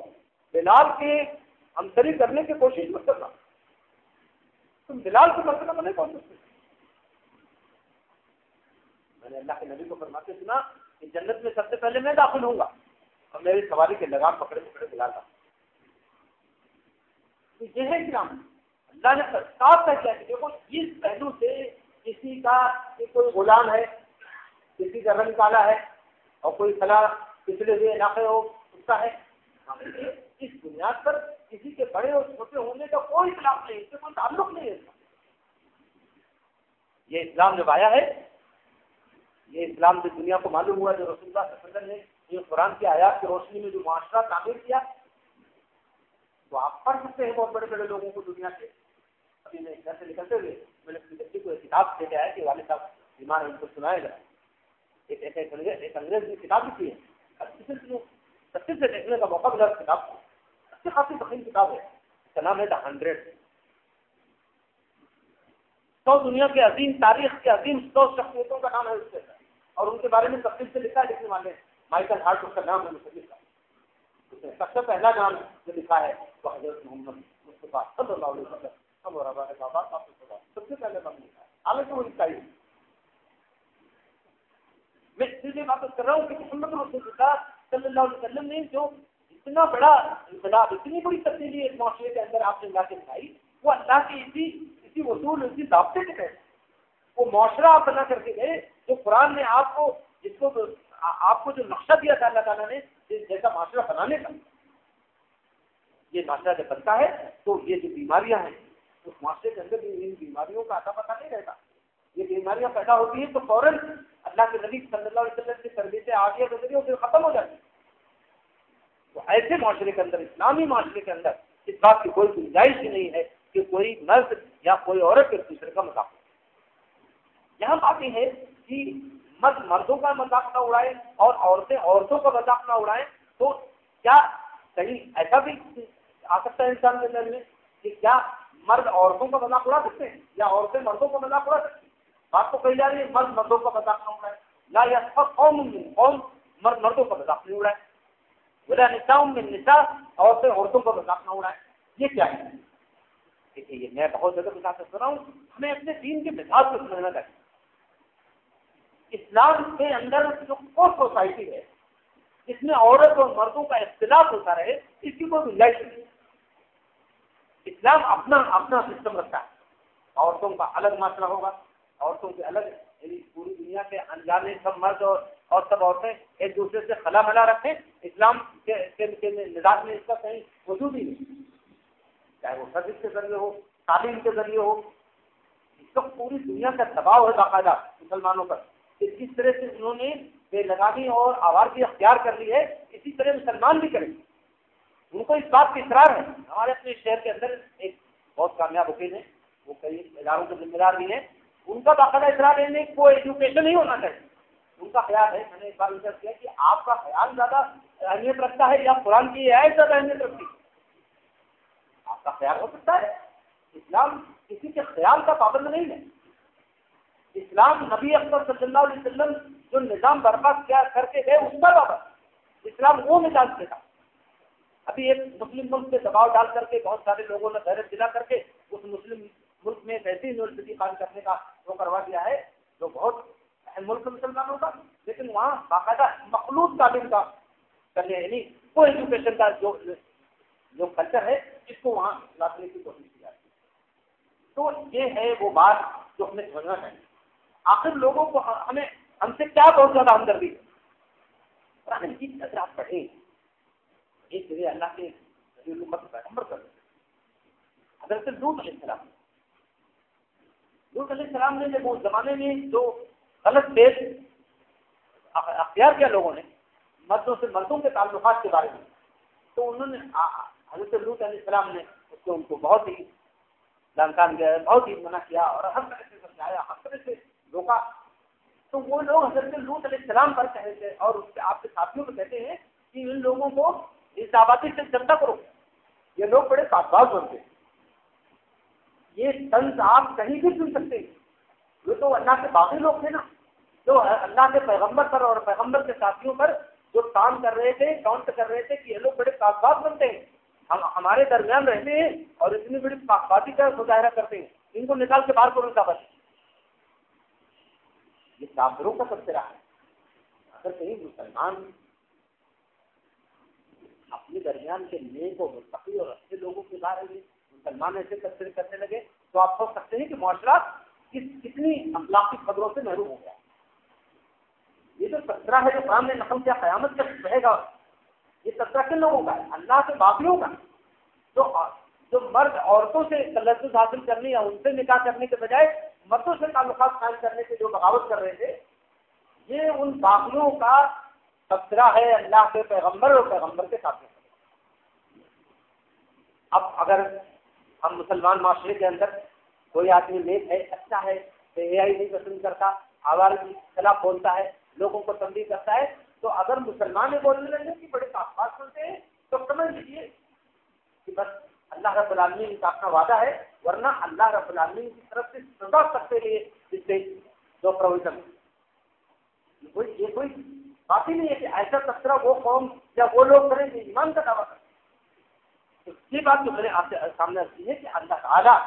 بلال کے ہمسری کرنے کی کوشش مت کرنا، تم بلال کو مرتبہ نہیں پہنچ سکتے۔ میں نے اللہ کے نبی کو فرماتے سنا کہ جنت میں سب سے پہلے میں داخل ہوں گا اور میری سواری کے لگام پکڑے پکڑے بلال تھا۔ تو یہ ہے کرام، اللہ نے صاف کیا کہ دیکھو اس پہلو سے کسی کا کوئی غلام ہے، کسی کا رنگ کالا ہے اور کوئی صلاح پچھلے ہوئے علاقے ہو اس کا ہے، اس بنیاد پر کسی کے بڑے اور چھوٹے ہونے کا کوئی اختلاف نہیں، اس سے کوئی تعلق نہیں ہے۔ یہ اسلام جب آیا ہے، یہ اسلام جو دنیا کو معلوم ہوا، جو رسول اللہ صلی اللہ علیہ وسلم نے یہ قرآن کی آیات کی روشنی میں جو معاشرہ تعمیر کیا، تو آپ پڑھ سکتے ہیں بہت بڑے بڑے لوگوں کو دنیا کے۔ ابھی میں گھر سے نکلتے ہوئے میں نے اپنی بچی کو ایک کتاب دے کے آیا کہ والد صاحب بیمار ہے، ان کو سنائے گا، ایک انگریز کی کتاب لکھی ہے، تفصیل سے دیکھنے کا موقع ملا کتاب کو، اچھی خاصی بہترین کتاب ہے، اس کا نام ہے The 100۔ 100 دنیا کے عظیم تاریخ کے عظیم 100 شخصیتوں کا نام ہے اس کے اندر، اور ان کے بارے میں تفصیل سے لکھا ہے لکھنے والے مائیکل ہارٹ، اس کا نام ہے مصنف کا۔ اس نے سب سے پہلا نام جو لکھا ہے وہ حضرت محمد مصطفیٰ صلی اللہ علیہ وسلم سب سے پہلے نام لکھا ہے، حالانکہ وہ عیسائی۔ میں اس لیے بات کر رہا ہوں کہ محمد رسول اللہ صلی اللہ علیہ وسلم نے جو اتنا بڑا انقلاب، اتنی بڑی تبدیلی ایک معاشرے کے اندر آپ نے لا کے دکھائی، وہ اللہ کے اسی اصول، اسی ضابطے کے تحت وہ معاشرہ آپ بنا کر کے گئے، جو قرآن نے آپ کو جو نقشہ دیا تھا اللہ تعالیٰ نے جیسا معاشرہ بنانے کا، یہ معاشرہ جب بنتا ہے تو یہ جو بیماریاں ہیں اس معاشرے کے اندر ان بیماریوں کا اتا پتہ نہیں رہتا، یہ بیماریاں پیدا ہوتی ہیں تو فوراً اللہ کے نبی صلی اللہ علیہ وسلم کی تربیت آگے گزری اور پھر ختم ہو جاتی ہے۔ تو ایسے معاشرے کے اندر، اسلامی معاشرے کے اندر اس بات کی کوئی گنجائش ہی نہیں ہے کہ کوئی مرد یا کوئی عورت ایک دوسرے کا مذاق۔ یہاں بات یہ ہے کہ مرد مردوں کا مذاق نہ اڑائے اور عورتیں عورتوں کا مذاق نہ اڑائیں، تو کیا کہیں ایسا بھی آ سکتا ہے انسان کے اندر میں کہ کیا مرد عورتوں کا مذاق اڑا سکتے ہیں یا عورتیں مردوں کا مذاق اڑا سکتی ہیں؟ بات تو کہی جا رہی ہے مرد مردوں کا مذاق نہ اڑائے، لا یا قوم مرد مردوں کا مذاق نہیں اڑائے، ولا نساء من نساء عورتیں عورتوں کا مذاق نہ اڑائیں۔ یہ کیا ہے؟ دیکھیے یہ میں بہت زیادہ مثال سے سن رہا ہوں، ہمیں اپنے دین کے مزاج کو سمجھنا چاہیے۔ اسلام کے اندر جو کوئی سوسائٹی ہے جس میں عورت اور مردوں کا اختلاف ہوتا رہے، اس کی کوئی گنجائش نہیں۔ اسلام اپنا سسٹم رکھتا ہے، عورتوں کا الگ معاشرہ ہوگا، عورتوں کے الگ، یعنی پوری دنیا کے انجانے سب مرد اور سب عورتیں ایک دوسرے سے خلا ملا رکھیں، اسلام کے نظام میں اس کا کہیں وجود ہی نہیں، چاہے وہ سرزش کے ذریعے ہو، تعلیم کے ذریعے ہو۔ اس وقت پوری دنیا کا دباؤ ہے باقاعدہ مسلمانوں پر کہ جس طرح سے انہوں نے بے لگامی اور آوارگی اختیار کر لی ہے، اسی طرح مسلمان بھی کریں۔ ان کو اس بات کی اصرار ہے۔ ہمارے اپنے شہر کے اندر ایک بہت کامیاب وکیل ہیں، وہ کئی اداروں کے ذمہ دار بھی ہیں، ان کا باقاعدہ اصرار ہے کہ کوئی ایجوکیشن نہیں ہونا چاہیے۔ ان کا خیال ہے، میں نے ایک بار ذکر کیا کہ آپ کا خیال زیادہ اہمیت رکھتا ہے یا قرآن کی آیت زیادہ اہمیت رکھتی ہے؟ آپ کا خیال ہو سکتا ہے، اسلام کسی کے خیال کا پابند نہیں ہے، اسلام نبی اکرم صلی اللہ علیہ وسلم جو نظام برپا کیا کر کے گئے اس پر وابستہ، اسلام وہ نظام سے تھا۔ ابھی ایک مسلم ملک پہ دباؤ ڈال کر کے بہت سارے لوگوں نے غیرت دلا کر کے اس مسلم ملک میں ایک ایسی یونیورسٹی قائم کرنے کا وہ کروا دیا ہے جو بہت اہم ملک مسلمانوں کا، لیکن وہاں باقاعدہ مخلوط تعلیم کا کرنے، یعنی وہ ایجوکیشن کا جو کلچر ہے اس کو وہاں لانے کی کوشش کی جاتی ہے۔ تو یہ ہے وہ بات جو ہمیں سمجھنا ہے۔ آخر لوگوں کو ہم سے کیا بہت زیادہ ہمدردی ہے، قرآن مجید اگر آپ پڑھیں ایک جگہ اللہ کے پیغمبر کر حضرت لوط علیہ السلام، لوط علیہ السلام نے جب اس زمانے میں جو غلط پیش اختیار کیا لوگوں نے مردوں سے مردوں کے تعلقات کے بارے میں، تو انہوں نے حضرت لوط علیہ السلام نے اس کو ان کو بہت ہی لانکان گیا، بہت ہی منع کیا اور ہر طرح سے سمجھایا، ہر طرح سے روکا۔ تو وہ لوگ حضرت لوط علیہ السلام پر کہے تھے اور اس کے آپ کے ساتھیوں کو کہتے ہیں کہ ان لوگوں کو اس آبادی سے چندہ کرو، یہ لوگ بڑے کاغذ بنتے ہیں، یہ طنز آپ کہیں بھی سن سکتے ہیں۔ یہ تو اللہ کے باقی لوگ تھے نا جو اللہ کے پیغمبر پر اور پیغمبر کے ساتھیوں پر جو کام کر رہے تھے، کاؤنٹ کر رہے تھے کہ یہ لوگ بڑے کاغذ بنتے ہیں، ہم ہمارے درمیان رہتے ہیں اور اتنی بڑی کاغذی کا مظاہرہ کرتے ہیں، ان کو نکال کے باہر کرو ان کا بس۔ یہ کافروں کا تذکرہ ہے۔ اگر کہیں مسلمان اپنے درمیان کے نیک و متقی اور اچھے لوگوں کے بارے میں مسلمان ایسے تذکرے کرنے لگے تو آپ سوچ سکتے ہیں کہ معاشرہ کتنی اخلاقی خبروں سے محروم ہو گیا۔ یہ جو تذکرہ ہے جو قرآن نے نقل کیا قیامت تک رہے گا، یہ تذکرہ کن لوگوں کا ہے؟ اللہ کے باقیوں کا، جو مرد عورتوں سے تلذذ حاصل کرنے یا ان سے نکاح کرنے کے بجائے مردوں سے تعلقات قائم کرنے کے جو بغاوت کر رہے تھے، یہ ان باقیوں کا تذکرہ ہے اللہ کے پیغمبر اور پیغمبر کے ساتھ۔ اب اگر ہم مسلمان معاشرے کے اندر کوئی آدمی نیک ہے، اچھا ہے، اے آئی نہیں پسند کرتا، آواز کے خلاف بولتا ہے، لوگوں کو تنبیہ کرتا ہے، تو اگر مسلمان بولنے لگے کہ بڑے کاغذات سنتے ہیں تو سمجھ لیجیے کہ بس اللہ رب العالمین کا اپنا وعدہ ہے، ورنہ اللہ رب العالمین کی طرف سے سزا سکتے لیے اس سے جو پروویژن یہ کوئی بات ہی نہیں ہے کہ ایسا تذکرہ وہ قوم یا وہ لوگ کریں جو ایمان کا دعویٰ کریں۔ تو یہ بات جو میرے آپ کے سامنے آتی ہے کہ اللہ تعالیٰ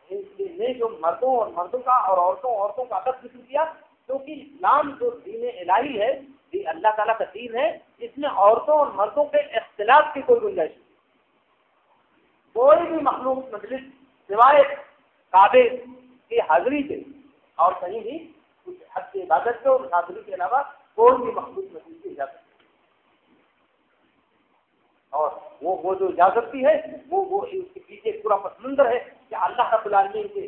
نے جو مردوں اور مردوں کا اور عورتوں کا ادب ذکر کیا، کیونکہ اسلام جو دین الہی ہے، یہ اللہ تعالیٰ کا دین ہے، اس میں عورتوں اور مردوں کے اختلاف کی کوئی گنجائش نہیں۔ کوئی بھی مخلوق مجلس سوائے کعبے کی حاضری سے اور کہیں بھی کچھ حد کی عبادت سے اور حاضری کے علاوہ کوئی بھی مخلوق مجلس کی اجازت نہیں، اور وہ جو اجازت بھی ہے وہ اس کے پیچھے پورا پس منظر ہے کہ اللہ رب العالمین کے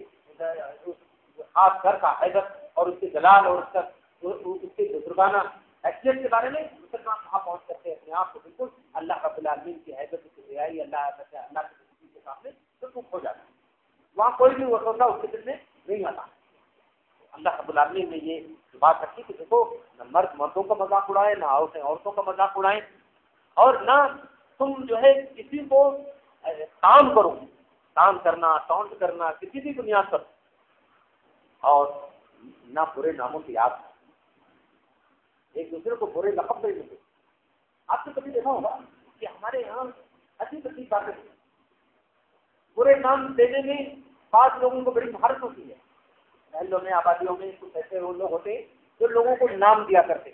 خاص گھر کا حیبت اور اس کے جلال اور اس کے بزرگانہ حیثیت کے بارے میں مسلمان وہاں پہنچ کرتے ہیں اپنے آپ کو بالکل اللہ رب العالمین کی حیبت کی رعائی اللہ کے سامنے تو ہو جاتا ہے، وہاں کوئی بھی وسوسہ اس کے دل میں نہیں آتا۔ اللہ رب العالمین نے یہ بات رکھی کہ دیکھو نہ مرد مردوں کا مذاق اڑائے، نہ عورتیں عورتوں کا مذاق اڑائیں، اور نہ تم جو ہے کسی کو کام کرو، کام کرنا ٹونٹ کرنا کسی بھی بنیاد پر، اور نہ برے ناموں کی یاد، ایک دوسرے کو برے لقب نہیں دیتے۔ آپ نے کبھی دیکھا ہوگا کہ ہمارے یہاں عجیب عجیب باتیں، برے نام دینے میں بعض لوگوں کو بڑی مہارت ہوتی ہے، محلوں میں آبادیوں میں کچھ ایسے وہ لوگ ہوتے ہیں جو لوگوں کو نام دیا کرتے،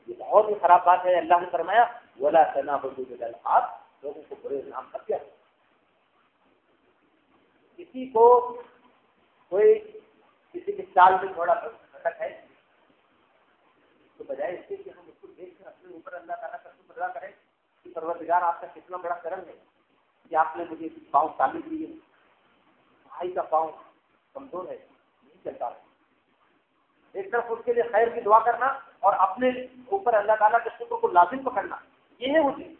یہ بہت ہی خراب بات ہے۔ اللہ نے فرمایا وَلَا تَنَابَزُوا بِالْأَلْقَابِ، لوگوں کو برے نام مت دیا۔ کسی کو کوئی کسی کی چال میں تھوڑا بھٹک ہے تو بجائے اس کے کہ ہم اس کو دیکھ کر اپنے اوپر اللہ تعالیٰ کا شکر ادا کریں کہ پروردگار آپ کا کتنا بڑا کرم ہے کہ آپ نے مجھے پاؤں تعلیم دی ہے، بھائی کا پاؤں کمزور ہے نہیں چلتا، ایک طرف اس کے لیے خیر کی دعا کرنا اور اپنے اوپر اللہ تعالیٰ کے شکر کو لازم پکڑنا، یہ ہے وہ چیز۔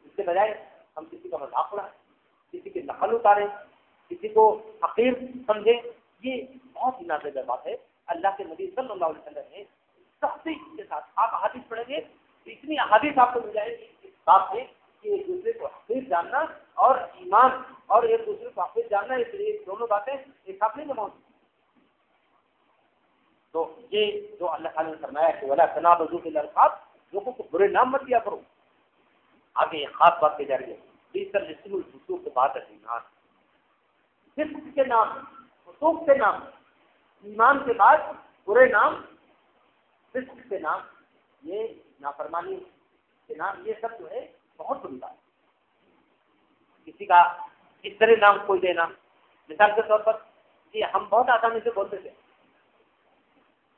اس کے بجائے ہم کسی کا مذاق اڑائیں، کسی کی نقل اتاریں، کسی کو حقیر سمجھیں، یہ بہت ہی نازل بات ہے۔ اللہ کے نبی صلی اللہ علیہ وسلم نے سختی کے ساتھ، آپ احادیث پڑھیں گے اتنی احادیث آپ کو مل جائے گی اس بات سے کہ ایک دوسرے کو حقیر جاننا اور ایمان اور ایک دوسرے کو حقیر جاننا، اس لیے دونوں باتیں ایک ساتھ نہیں جمع ہوتی۔ یہ جو اللہ تعالیٰ نے فرمایا کہ ولا تنابزوا بالالقاب، لوگوں کو برے نام مت دیا کرو. آگے ایک خاص بات کے ذریعے تیسر اسم الفسوق کے بعد ایمان، فسق کے نام، فسوق کے نام، ایمان کے بعد برے نام، فسق کے نام، یہ نافرمانی کے نام، یہ سب جو ہے بہت بری بات ہے. کسی کا اس طرح نام کوئی دینا، مثال کے طور پر کہ ہم بہت آسانی سے بولتے تھے،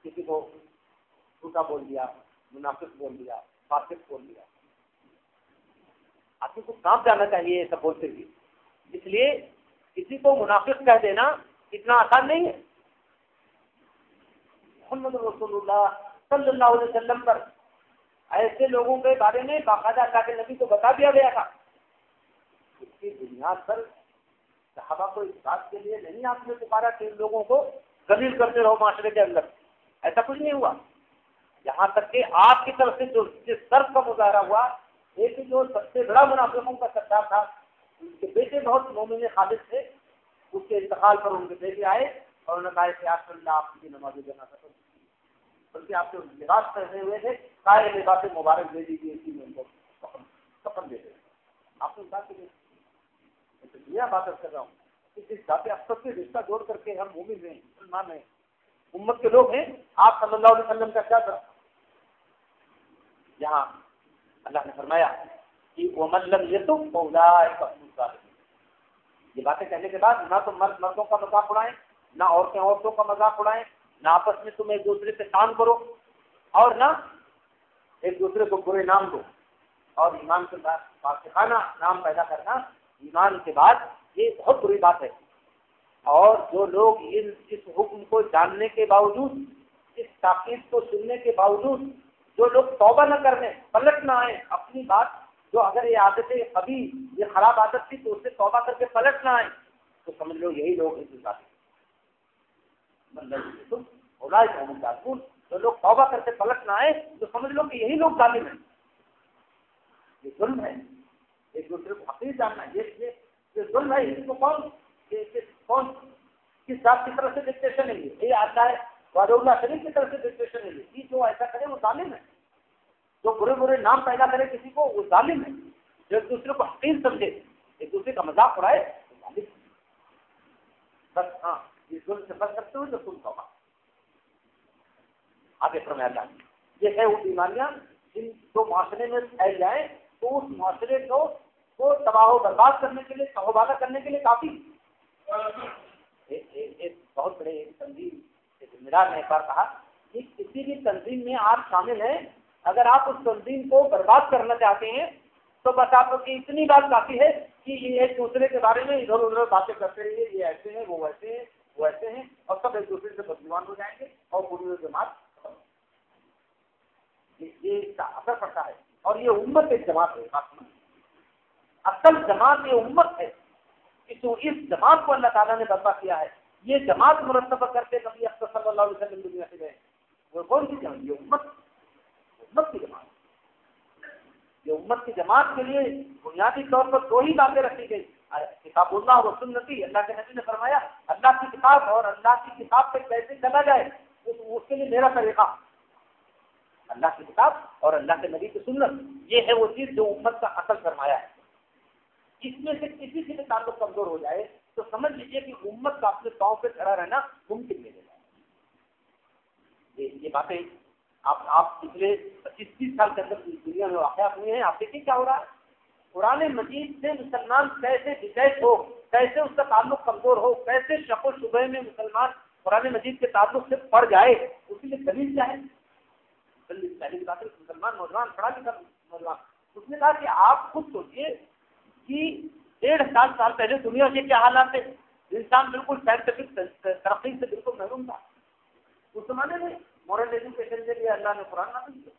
کسی کو جھوٹا بول دیا، منافق بول دیا، فاسق بول دیا. آپ کو کام جانا چاہیے یہ سب بولتے ہوئے، اس لیے کسی کو منافق کہہ دینا اتنا آسان نہیں ہے. محمد رسول اللہ صلی اللہ علیہ وسلم پر ایسے لوگوں کے بارے میں باقاعدہ اللہ کے نبی کو بتا دیا گیا تھا. اس کی بنیاد پر صحابہ کو اس بات کے لیے نہیں آپ نے پکارا کہ ان لوگوں کو ذلیل کرتے رہو معاشرے کے اندر، ایسا کچھ نہیں ہوا. یہاں تک کہ آپ کی طرف سے جو جس طرف کا مظاہرہ ہوا، ایک جو سب سے بڑا منافقوں کا سردار تھا، ان کے بیٹے بہت مومن خالص تھے، اس کے انتقال پر ان کے بیٹے آئے اور انہوں نے کہا کہ آپ اللہ آپ کی نماز جنازہ کرو، بلکہ آپ کے لباس پہنے ہوئے تھے، سارے لباس مبارک دے دیجیے، اسی میں ان کو کفن دے دیں. آپ نے کہا کہ یہ بات کر رہا ہوں کہ ذات افسر سے رشتہ جوڑ کر کے ہم مومن ہیں، مسلمان ہیں، امت کے لوگ ہیں، آپ صلی اللہ علیہ وسلم کا کیا کرا. یہاں اللہ نے فرمایا کہ وَمَن لَّمْ يَتُبْ فَأُولَٰئِكَ هُمُ الظَّالِمُونَ. یہ باتیں کہنے کے بعد نہ تو مرد مردوں کا مذاق اڑائیں، نہ عورتیں عورتوں کا مذاق اڑائیں، نہ آپس میں تم ایک دوسرے سے کام کرو، اور نہ ایک دوسرے کو برے نام دو. اور ایمان کے بعد فاسقانہ نام پیدا کرنا ایمان کے بعد یہ بہت بری بات ہے. اور جو لوگ اس حکم کو جاننے کے باوجود، اس تاکید کو سننے کے باوجود، جو لوگ توبہ نہ کرنے، پلٹ نہ آئے اپنی بات، جو اگر یہ عادت کبھی یہ خراب عادت تھی تو اس سے توبہ کر کے پلٹ نہ آئے، تو سمجھ لو یہی لوگ جو لوگ توبہ کر کے پلٹ نہ آئے تو سمجھ لو کہ یہی لوگ ظالم ہیں. یہ ظلم ہے، ایک دوسرے کو حقیقی جاننا، یہ ظلم ہے. اس کو کون کس ذات کی طرف سے ڈکٹیشن ہے؟ یہ آتا ہے اللہ شریف کی طرف سے ڈکٹیشن ہے. یہ جو ایسا کرے وہ ظالم ہے، جو برے برے نام پیدا کرے کسی کو وہ ظالم ہے، جو ایک دوسرے کو حقیر سمجھے، ایک دوسرے کا مذاق اڑائے وہ ظالم ہے. بس ہاں یہ ظلم سے بچ سکتے ہو تو تم توبہ. آگے فرمایا اللہ یہ ہے وہ بیماریاں جن کو معاشرے میں پھیل جائیں تو اس معاشرے کو تباہ و برباد کرنے کے لیے، تہوبادہ کرنے کے لیے کافی. ایک بہت بڑے تنظیم کے ذمہ دار نے ایک بار کہا کہ کسی بھی تنظیم میں آپ شامل ہیں، اگر آپ اس تنظیم کو برباد کرنا چاہتے ہیں تو بس آپ کی اتنی بات کافی ہے کہ یہ ایک دوسرے کے بارے میں ادھر ادھر باتیں کرتے رہیے، یہ ایسے ہیں، وہ ایسے ہیں، وہ ایسے ہیں، اور سب ایک دوسرے سے بدگمان ہو جائیں گے اور پوری جماعت یہ اس کا اثر پڑتا ہے. اور یہ امت ایک جماعت ہے، اصل جماعت یہ امت ہے. اس جماعت کو اللہ تعالیٰ نے برپا کیا ہے. یہ جماعت مرتب کر کے نبی اکرم صلی اللہ علیہ وسلم دنیا سے گئے. وہ کون سی جماعت؟ یہ امت کی جماعت. یہ امت کی جماعت کے لیے بنیادی طور پر دو ہی باتیں رکھی گئی، کتاب اللہ اور سنتی. اللہ کے نبی نے فرمایا اللہ کی کتاب اور اللہ کی کتاب پہ کیسے چلا جائے اس کے لیے میرا طریقہ اللہ کی کتاب اور اللہ کے نبی کی سنت. یہ ہے وہ چیز جو امت کا اصل سرمایہ ہے. اس میں سے کسی سے بھی تعلق کمزور ہو جائے تو سمجھ لیجیے کہ امت کا اپنے پاؤں پہ کھڑا رہنا ممکن نہیں ہے. یہ باتیں آپ پچھلے 25-30 سال کے اندر دنیا میں واقعات ہوئے ہیں. آپ دیکھیں کیا ہو رہا ہے. قرآن مجید سے مسلمان کیسے ڈیٹیچ ہو، کیسے اس کا تعلق کمزور ہو، کیسے شک و شبہ میں مسلمان قرآن مجید کے تعلق سے پڑ جائے، اس کے لیے دلیل کیا ہے؟ پہلی بات ہے مسلمان نوجوان پڑھا لکھا نوجوان، اس نے کہا کہ آپ خود سوچیے کہ 1.5 سال پہلے دنیا کے کیا حالات تھے. انسان بالکل سائنٹیفک ترقی سے بالکل محروم تھا. اس زمانے میں مورل ایجوکیشن کے لیے اللہ نے قرآن نازل کیا.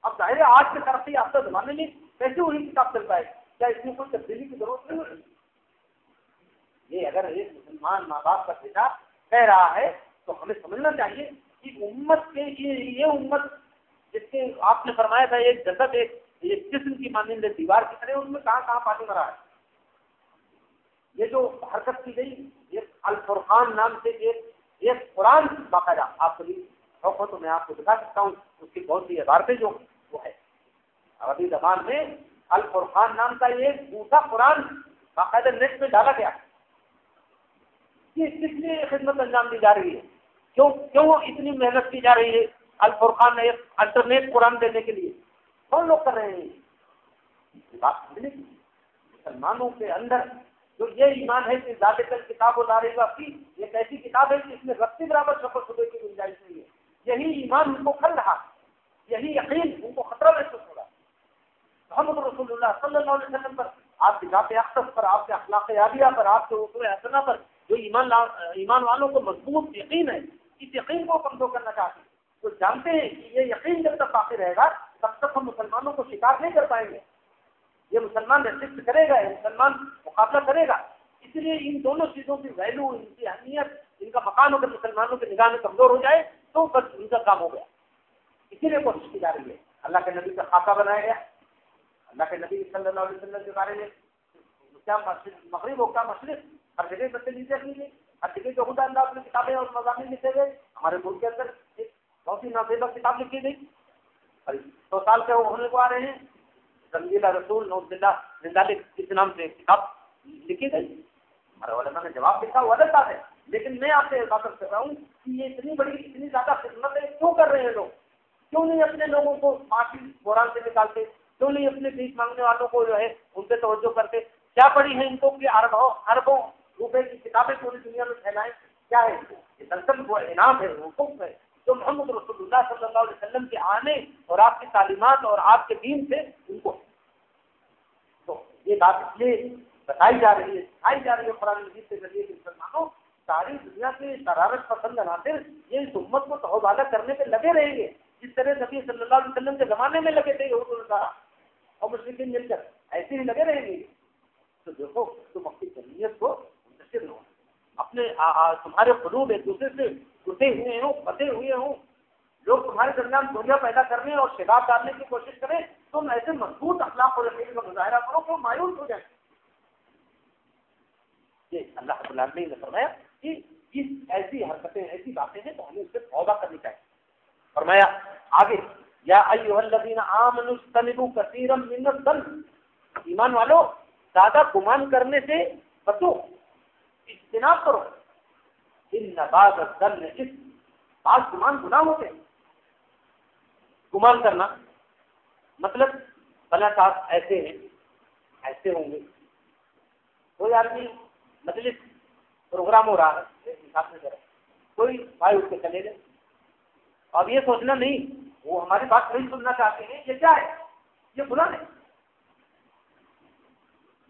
اب ظاہر ہے آج کے ترقی یافتہ زمانے میں کیسے وہی کتاب چل پائے؟ کیا اس میں کوئی تبدیلی کی ضرورت نہیں ہوتی؟ یہ اگر ایک مسلمان ماں باپ کا بیٹا کہہ رہا ہے تو ہمیں سمجھنا چاہیے کہ امت کے یہ امت جس کے آپ نے فرمایا تھا ایک جسد ایک جسم کی مانند دیوار کی طرح، ان میں کہاں پانی مرا ہے. یہ جو حرکت کی گئی، یہ الفرقان نام سے ایک قرآن باقاعدہ آپ کبھی شوق ہو تو میں آپ کو دکھا سکتا ہوں اس کی بہت سی عبارتیں جو وہ ہے. عربی زبان میں الفرقان نام کا یہ دوسرا قرآن باقاعدہ نیٹ میں ڈالا گیا. یہ کس لیے خدمت انجام دی جا رہی ہے؟ کیوں اتنی محنت کی جا رہی ہے الفرقان ایک الٹرنیٹ قرآن دینے کے لیے؟ کون لوگ کر رہے ہیں؟ مسلمانوں کے اندر جو یہ ایمان ہے کہ ذالک الکتاب لا ریب فیہ، ایک ایسی کتاب ہے جس میں رتی برابر شک و شبہ کی گنجائش نہیں ہے. یہی ایمان ان کو کھل رہا، یہی یقین ان کو خطرہ محسوس ہو رہا. محمد رسول اللہ صلی اللہ علیہ وسلم پر، آپ کی ذات اقدس پر، آپ کے اخلاق عالیہ پر، آپ کے اصول حسنہ پر جو ایمان والوں کو مضبوط یقین ہے، اس یقین کو کمزور کرنا چاہتے ہیں. تو جانتے ہیں کہ یہ یقین جب تک باقی رہے گا تب تک ہم مسلمانوں کو شکار نہیں کر پائیں گے. یہ مسلمان ریسسٹ کرے گا، یہ مسلمان مقابلہ کرے گا. اس لیے ان دونوں چیزوں کی ویلو، ان کی اہمیت، ان کا مقام اگر مسلمانوں کی نگاہ میں کمزور ہو جائے تو بس ان کا کام ہو گیا. اسی لیے کوشش کی جا رہی ہے. اللہ کے نبی کا خاکہ بنایا گیا. اللہ کے نبی صلی اللہ علیہ وسلم کے بارے میں کیا مغرب ہو کیا مشرق، ہر جگہ تسلیت کی گئی، ہر جگہ جو خدا اللہ اپنی کتابیں اور مضامین لکھے گئے. ہمارے ملک کے اندر ایک بہت ہی نابینا کتاب لکھی گئی، 100 سال کے ہونے کو آ رہے ہیں. تنزیل رسول نوز اللہ زندہ اس نام سے کتاب لکھی گئی. ہمارے علماء نے جواب لکھا، وہ الگ بات ہے. لیکن میں آپ سے بات کر رہا ہوں کہ یہ اتنی بڑی اتنی زیادہ خدمتیں کیوں کر رہے ہیں لوگ؟ کیوں نہیں اپنے لوگوں کو معاشی بحران سے نکالتے؟ کیوں نہیں اپنے فیس مانگنے والوں کو جو ہے ان پہ توجہ کرتے؟ کیا پڑی ہے ان کو کہ اربوں روپے کی کتابیں پوری دنیا میں پھیلائیں؟ کیا ہے یہ دراصل وہ انعام ہے، وہ حکم ہے جو محمد رسول اللہ صلی اللہ علیہ وسلم کے آنے اور آپ کی تعلیمات اور آپ کے دین سے ان کو. تو یہ بات اس لیے بتائی جا رہی ہے، سکھائی جا رہی ہے قرآن مجید کے ذریعے کہ مسلمانوں ساری دنیا کے شرارت پسند عناصر یہ اس امت کو تہوبالہ کرنے پہ لگے رہیں گے، جس طرح نبی صلی اللہ علیہ وسلم کے زمانے میں لگے تھے یہود النصارہ اور مشرکین مل کر، ایسے ہی لگے رہیں گے. تو دیکھو تم اپنی جمعیت کو منتشر ہو، اپنے تمہارے قلوب ایک دوسرے سے ٹوٹے ہوئے ہوں، پھٹے ہوئے ہوں، لوگ تمہارے درمیان دنیا پیدا کرنے اور شگاف ڈالنے کی کوشش کریں، تم ایسے مضبوط اخلاق اور یقین کا مظاہرہ کرو کہ مایوس ہو جائیں. یہ اللہ رب العالمین نے فرمایا کہ اس ایسی حرکتیں ایسی باتیں ہیں تو ہمیں اس سے توبہ کرنی چاہیے. فرمایا آگے یا ایھا الذین آمنوا اجتنبوا کثیرا من الظن، ایمان والو زیادہ گمان کرنے سے بچو، اجتناب کرو. ان بعض الظن اثم، بعض گمان گناہ ہوتے ہیں. گمان کرنا مطلب بلا صاحب ایسے ہیں، ایسے ہوں گے. کوئی آدمی مجلس پروگرام ہو رہا ہے، حساب سے کرے، کوئی بھائی اٹھ کے چلے گئے. اب یہ سوچنا نہیں وہ ہماری بات نہیں سننا چاہتے ہیں، یہ کیا ہے؟ یہ گناہ ہے.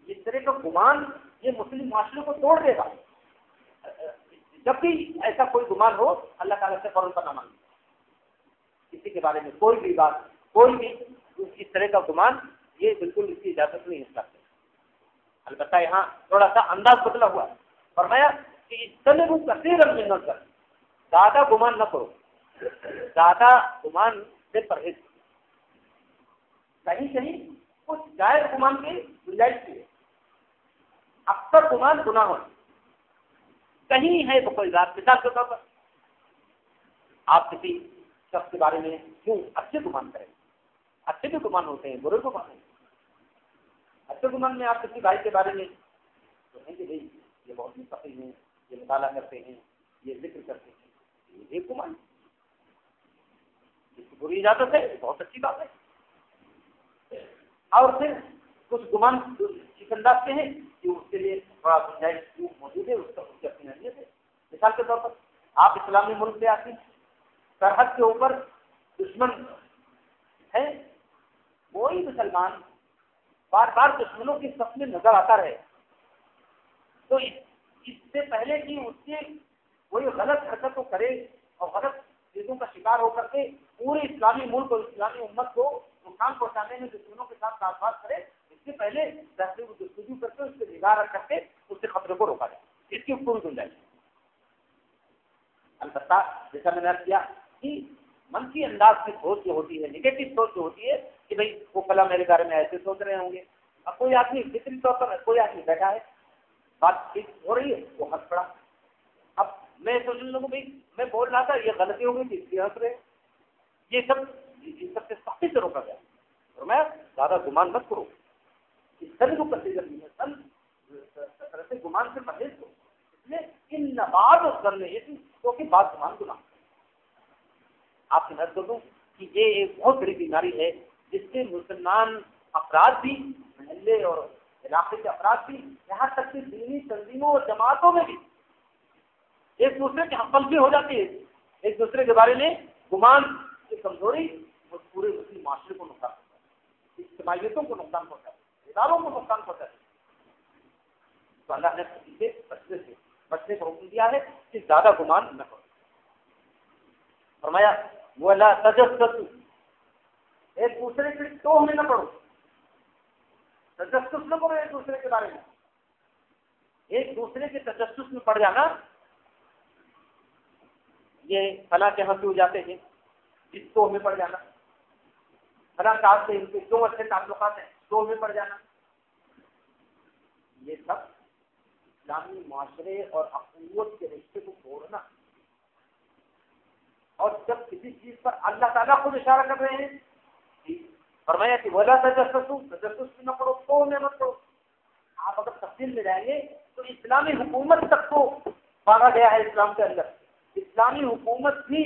اس طرح کا گمان یہ مسلم معاشرے کو توڑ دے گا. جب بھی ایسا کوئی گمان ہو اللہ تعالیٰ سے فوراً پناہ مانگے. کسی کے بارے میں کوئی بھی بات، کوئی بھی اس طرح کا گمان، یہ بالکل اس کی اجازت نہیں ہے. البتہ یہاں تھوڑا سا انداز بدلا ہوا ہے. فرمایا کہ اجتنبوا کثیرا من الظن، زیادہ گمان نہ کرو، زیادہ گمان سے پرہیز. کہیں کہیں کچھ جائز گمان کی گنجائش ہے، اکثر گمان گناہ ہو. کہیں ہے تو کوئی ذات، مثال کے طور پر آپ کسی شخص کے بارے میں کیوں اچھے گمان کریں؟ اچھے بھی گمان ہوتے ہیں، برے گمان ہوتے ہیں. اچھے گمان میں آپ کسی بھائی کے بارے میں کہیں کہ بھائی یہ بہت مستقل ہیں، یہ مطالعہ کرتے ہیں، یہ ذکر کرتے ہیں، یہ ایک گمان. اس کی بری اجازت ہے، بہت اچھی بات ہے. اور پھر کچھ گمان اس انداز کے ہیں کہ اس کے لیے تھوڑا گنجائش موجود ہے، اس کا اس کی اپنی اہمیت ہے. مثال کے طور پر آپ اسلامی ملک سے آتی، سرحد کے اوپر دشمن ہے، وہی مسلمان بار بار دشمنوں کی صف میں نظر آتا رہے تو اس سے پہلے کہ اس کی کوئی غلط حرکت کو کرے اور غلط چیزوں کا شکار ہو کر کے پورے اسلامی ملک اور اسلامی امت کو نقصان پہنچانے میں دشمنوں کے ساتھ ساتھ بات کرے، اس سے پہلے جستجو کر کے اس سے نگاہ رکھ کر کے اس کے خطرے کو روکا جائے. اس کی پوری گنجائش. البتہ جیسا میں نے عرض کیا کہ منفی انداز کی سوچ جو ہوتی ہے، نگیٹو سوچ جو ہوتی ہے کہ بھائی وہ کلا میرے بارے میں ایسے سوچ رہے ہوں گے. اب کوئی آدمی فطری طور پر کوئی آدمی بیٹھا ہے، بات ٹھیک ہو رہی ہے، وہ ہنس پڑا. اب میں سوچنے لگوں بھائی میں بول رہا تھا یہ غلطی ہو گئی تھی اس لیے ہنس رہے، یہ سب سے سختی سے روکا گیا، اور میں زیادہ گمان مت کرو، اس طرح کو کنسیڈر نہیں ہے، کل سے گمان سے پرہیز کرو، اس لیے ان نبات کرنے یہ کیونکہ بات گمان گنا آپ سے نظر کر دوں کہ یہ ایک بہت بڑی بیماری ہے جس سے مسلمان افراد بھی، محلے اور علاقے کے افراد بھی، یہاں تک کہ دینی تنظیموں اور جماعتوں میں بھی ایک دوسرے کے حق بھی ہو جاتی ہے، ایک دوسرے کے بارے میں گمان کی کمزوری اور پورے مسلم معاشرے کو نقصان ہوتا ہے، اجتماعیتوں کو نقصان پہنچاتا ہے، اداروں کو نقصان پہنچاتا ہے۔ تو اللہ نے بچنے کا حکم دیا ہے کہ زیادہ گمان نہ کرو۔ فرمایا وَلَا تَجَسَّسُوا، ایک دوسرے کی توہ میں نہ پڑو، تجسس نہ کرو ایک دوسرے کے بارے میں، ایک دوسرے کے تجسس میں پڑ جانا، یہ فلاں کے ہنسی ہو جاتے ہیں اس توہ میں پڑ جانا، فلاں کام سے ان کے کیوں اچھے تعلقات ہیں توہ میں پڑ جانا، یہ سب اسلامی معاشرے اور اخوت کے رشتے کو توڑنا۔ اور جب کسی چیز پر اللہ تعالیٰ خود اشارہ کر رہے ہیں، فرمایا کہ وَلَا تَجَسَّسُوا، تجسس نہ کرو، تو میں مت کرو۔ آپ اگر تفصیل میں جائیں گے تو اسلامی حکومت تک کو مانا گیا ہے اسلام کے اندر، اسلامی حکومت بھی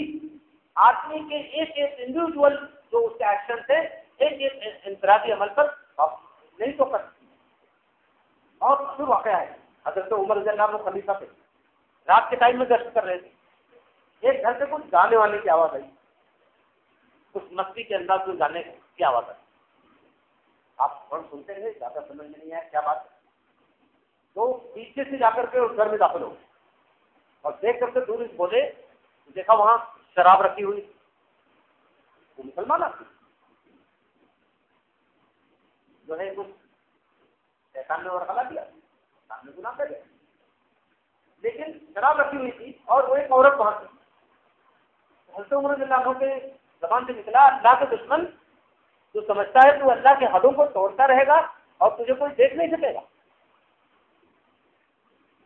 آدمی کے ایک ایک انڈیویجول جو اس کے ایکشن تھے ایک ایک انفرادی عمل پر نہیں تو کر سکتی۔ اور پھر واقعہ ہے حضرت عمر رضی اللہ عنہ خلیفہ تھے، رات کے ٹائم میں گشت کر رہے تھے، ایک گھر سے کچھ گانے وانے کی آواز آئی، کچھ مستی کے انداز میں گانے کی آواز آئی، آپ فوراً سنتے رہے، زیادہ سمجھ میں نہیں آیا کیا بات ہے، تو پیچھے سے جا کر کے اس گھر میں داخل ہو اور دیکھ کر کے دور بولے، دیکھا وہاں شراب رکھی ہوئی، وہ مسلمان آتی جو ہے کچھ شیطان نے اور خلا دیا، سامنے گناہ کر گیا، لیکن شراب رکھی ہوئی تھی اور وہ ایک عورت وہاں تھی۔ حضرت عمر رضی اللہ عنہ کے زبان سے نکلا، اللہ کے دشمن جو سمجھتا ہے تو اللہ کے حدوں کو توڑتا رہے گا اور تجھے کوئی دیکھ نہیں سکے گا۔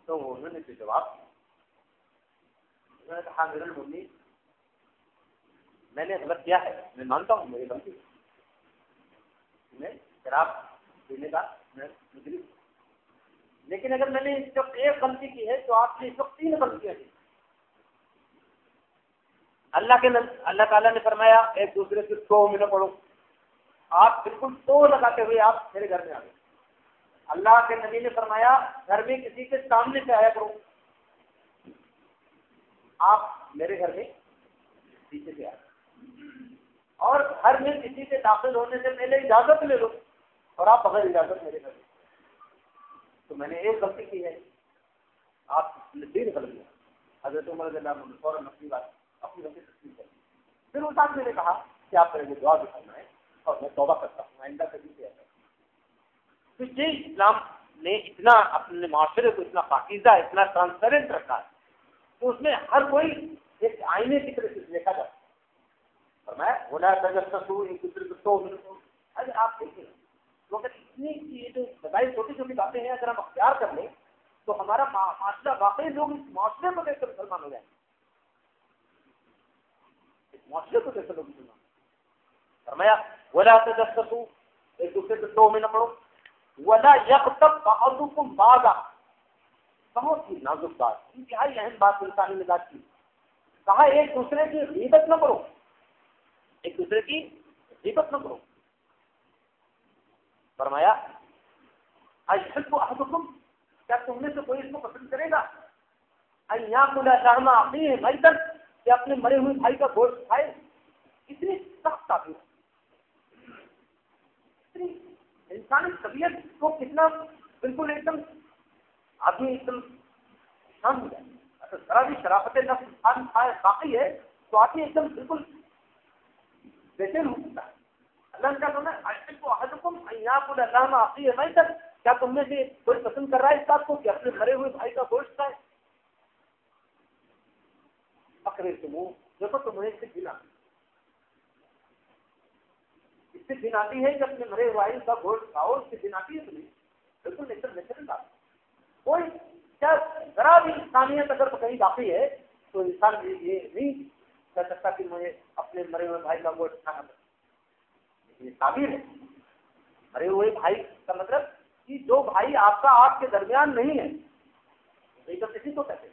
تو انہوں نے جواب دیا، انہوں نے کہا امیر المومنین میں نے غلط کیا ہے، میں مانتا ہوں میری غلطی ہے، میں شراب پینے کا میں مجرم، لیکن اگر میں نے اس وقت ایک غلطی کی ہے تو آپ نے اس وقت 3 غلطیاں کی۔ اللہ تعالیٰ نے فرمایا ایک دوسرے سے تو میں نہ پڑھو، آپ بالکل تو لگاتے ہوئے آپ میرے گھر میں آ گئے۔ اللہ کے نبی نے فرمایا گھر میں کسی کے سامنے سے آیا کرو، آپ میرے گھر میں پیچھے سے آئے، اور گھر میں کسی کے داخل ہونے سے پہلے اجازت لے لو، اور آپ بغیر اجازت میرے گھر میں۔ تو میں نے ایک غلطی کی ہے، آپ نے 3 غلطیاں۔ حضرت عمر رضی اللہ عنہ فوراً اپنی غلطی تسلیم کر دی۔ پھر اس آدمی نے کہا کہ آپ میرے لیے دعا بھی کرنا ہے اور میں توبہ کرتا ہوں، آئندہ کبھی سے ایسا۔ تو یہ اسلام نے اتنا اپنے معاشرے کو اتنا پاکیزہ، اتنا ٹرانسپیرنٹ رکھا ہے تو اس میں ہر کوئی ایک آئینے کی طرح سے دیکھا جاتا ہے۔ اور میں بولا تجسسوا، ایک دوسرے کو تو ارے آپ دیکھیں تو اگر اتنی یہ جو بتائی چھوٹی چھوٹی باتیں ہیں اگر ہم اختیار کر لیں تو ہمارا معاشرہ واقعی لوگ اس معاشرے کو دیکھ کر مسلمان ہو جائیں گے، اس معاشرے کو دیکھ کر لوگ مسلمان۔ فرمایا ولا تجسسوا، ایک دوسرے کو تو میں نہ پڑھو، ولا یغتب بعضکم بعضا، بہت ہی نازک بات، انتہائی اہم بات انسانی مزاج کی، کہا ایک دوسرے کی غیبت نہ کرو، ایک دوسرے کی غیبت نہ کرو۔ فرمایا ایحب احدکم، کیا تم میں سے کوئی اس کو پسند کرے گا ان یاکل لحم اخیہ میتا، کہ اپنے مرے ہوئے بھائی کا گوشت کھائے؟ اتنی سخت تعبیر، اتنی انسانی طبیعت کو کتنا بالکل ایک دم آدمی ایک دم شان ہو جائے، اگر ذرا بھی شرافت نفس انسان کھائے باقی ہے تو آدمی ایک دم بالکل بےچین ہو سکتا ہے۔ اللہ کا کہنا ہے ایحب احدکم ان یاکل لحم اخیہ میتا، کیا تم میں سے کوئی پسند کر رہا ہے اس بات کو کہ اپنے مرے ہوئے بھائی کا گوشت کھائے؟ فخر تمہیں دیکھو تمہیں اس سے گھن آتی، اس سے گھن آتی ہے کہ اپنے مرے ہوئے بھائی کا گوشت کھاؤ، اس سے گھن آتی ہے تمہیں؟ بالکل ایک دم نیچرل بات، کوئی کیا ذرا بھی انسانیت اگر کہیں باقی ہے تو انسان یہ نہیں کہہ سکتا کہ مجھے اپنے مرے ہوئے بھائی کا گوشت کھانا پڑے. یہ تعبیر ہے مرے ہوئے بھائی کا مطلب کہ جو بھائی آپ کا آپ کے درمیان نہیں ہے. تو کسی کو کہتے ہیں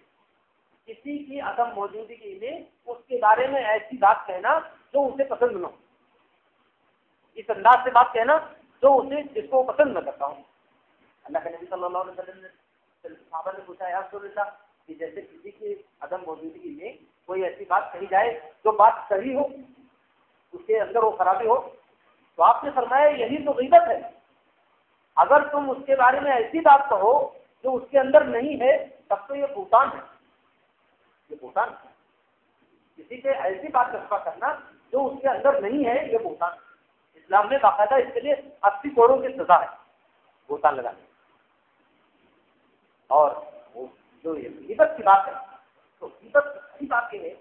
کسی کی عدم موجودگی میں اس کے بارے میں ایسی بات کہنا جو اسے پسند نہ ہو, اس انداز سے بات کہنا جو اسے جس کو پسند نہ کرتا ہوں. اللہ کے نبی صلی اللہ علیہ وسلم نے صحابہ نے پوچھا یا رسول اللہ کہ جیسے کسی کی عدم موجودگی میں کوئی ایسی بات کہی جائے جو بات صحیح ہو, اس کے اندر وہ خرابی ہو, تو آپ نے فرمایا یہی تو غیبت ہے. اگر تم اس کے بارے میں ایسی بات کہو جو اس کے اندر نہیں ہے تب تو یہ بہتان ہے. یہ بہتان ہے. کسی سے ایسی بات رسوا کرنا جو اس کے اندر نہیں ہے یہ بہتان ہے. اسلام میں باقاعدہ اس کے لیے 80 کوڑوں کی سزا ہے بہتان لگانے. اور وہ جو یہ غیبت کی بات ہے تو غیبت کی بات یہ ہے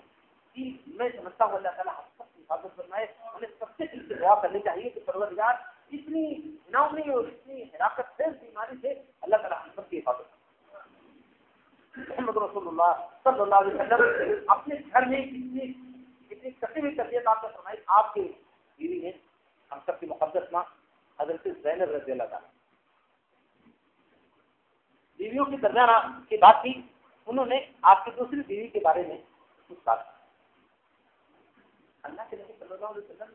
کہ میں سمجھتا ہوں اللہ تعالیٰ حفاظت فرمائے. ہمیں سب سے دل سے دعا کرنی چاہیے کہ پروردگار اتنی ناؤنی اور اتنی ہلاکت سے بیماری سے اللہ تعالیٰ ہم سب کی حفاظت. محمد رسول اللہ صلی اللہ علیہ وسلم اپنے گھر میں کتنی کٹی ہوئی طبیعت آپ نے فرمائی. آپ کی بیوی ہے ہم سب کی مقدس ماں حضرت زینب رضی اللہ تعالیٰ. بیویوں کے درمیان کی بات کی, انہوں نے آپ کی دوسری بیوی کے بارے میں کچھ بات کی. اللہ کے نبی صلی اللہ علیہ وسلم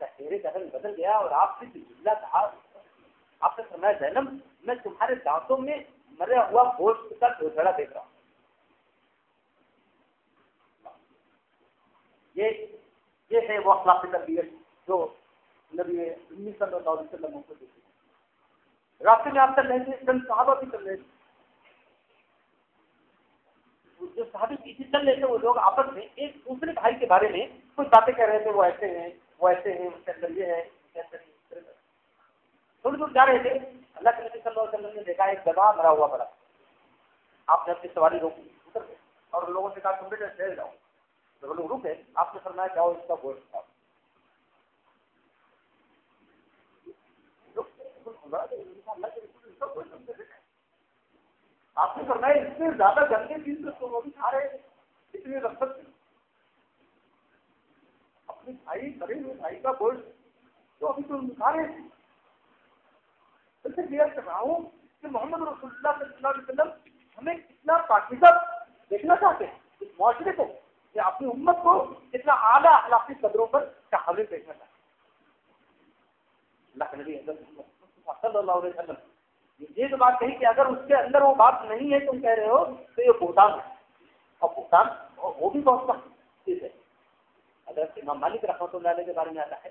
کا چہرے کا رنگ بدل گیا اور آپ سے جملہ کہا. آپ نے فرمایا زینب میں تمہارے دانتوں میں مرا ہوا گوشت کا ڈھوسڑا دیکھ رہا ہوں. یہ ہے وہ اخلاقی تربیت جو نبی صلی اللہ علیہ وسلم کو دیکھی. راستے میں آپ چل رہے تھے, چند صحابہ بھی چل رہے تھے. جو صحابی پیچھے چل رہے تھے وہ لوگ آپس میں ایک دوسرے بھائی کے بارے میں کچھ باتیں کہہ رہے تھے. وہ ایسے ہیں, وہ ایسے ہیں, اس کے اندر یہ ہے, تھوڑی دور جا رہے تھے. اللہ کے نبی صلی اللہ علیہ وسلم نے دیکھا ایک گدھا مرا ہوا پڑا. آپ نے اپنی سواری روکی, اتر گئے اور لوگوں سے کہا تم بیٹے ٹھہر جاؤ. تو لوگ رکے. آپ نے فرمایا جاؤ اس کا گوشت کھاؤ. آپ نے فرمایا اس سے زیادہ گندے چیز تو وہ بھی کھا رہے ہیں اتنی رفت سے. اپنے بھائی مرے ہوئے بھائی کا گوشت تو ابھی تو کھا رہے ہیں. اس سے کلیئر کر رہا ہوں کہ محمد رسول اللہ صلی اللہ علیہ وسلم ہمیں کتنا پاکیزہ دیکھنا چاہتے ہیں اس معاشرے کو, کہ اپنی امت کو کتنا اعلیٰ اخلاقی قدروں پر حاضر دیکھنا چاہتے ہیں. اللہ کے نبی حضرت صلی اللہ علیہ وسلم یہ جو بات کہی کہ اگر اس کے اندر وہ بات نہیں ہے تم کہہ رہے ہو تو یہ بہتان ہے. اور بہتان وہ بھی بہت سخت چیز ہے. اگر امام مالک رحمۃ اللہ علیہ کے بارے میں آتا ہے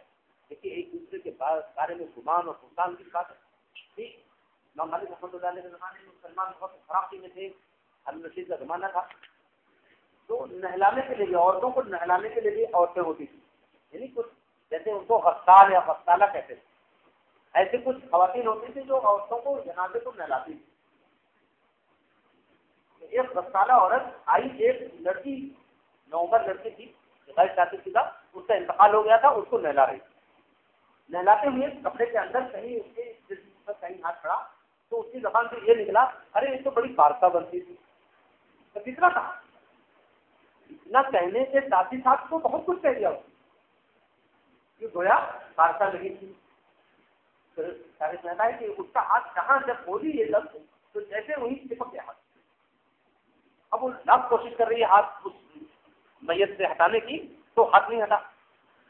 دیکھیے ایک دوسرے کے بارے میں گمان اور بہتان کی بات ہے. امام مالک رحمۃ اللہ علیہ کے زمانے میں مسلمان بہت خرابی میں تھے. ہم رشید کا زمانہ تھا تو نہلانے کے لیے عورتوں کو نہلانے کے لیے بھی عورتیں ہوتی تھیں. یعنی کچھ جیسے ان کو غسال یا غسالہ کہتے تھے. ایسے کچھ خواتین ہوتی تھی جو عورتوں کو جنازے کو نہلاتی تھی. ایک غسالہ عورت آئی, ایک لڑکی نوعمر لڑکی تھی غیر شادی شدہ, اس کا انتقال ہو گیا تھا, اس کو نہلا رہی تھی. نہلاتے ہوئے کپڑے کے اندر کہیں اس کے جسم پر کہیں ہاتھ پڑا تو اس کی زبان سے یہ نکلا ارے یہ تو بڑی بارکا بنتی تھی. تو کتنا کہا, اتنا کہنے کے ساتھ ہی ساتھ تو بہت کچھ کہہ دیا کہ گویا بارکا نہیں تھی. کہتا ہے کہ اس کا ہاتھ جہاں جب بولی یہ لفظ تو جیسے وہی چپک گیا ہاتھ. اب وہ لفظ کوشش کر رہی ہے ہاتھ اس میت سے ہٹانے کی تو ہاتھ نہیں ہٹا.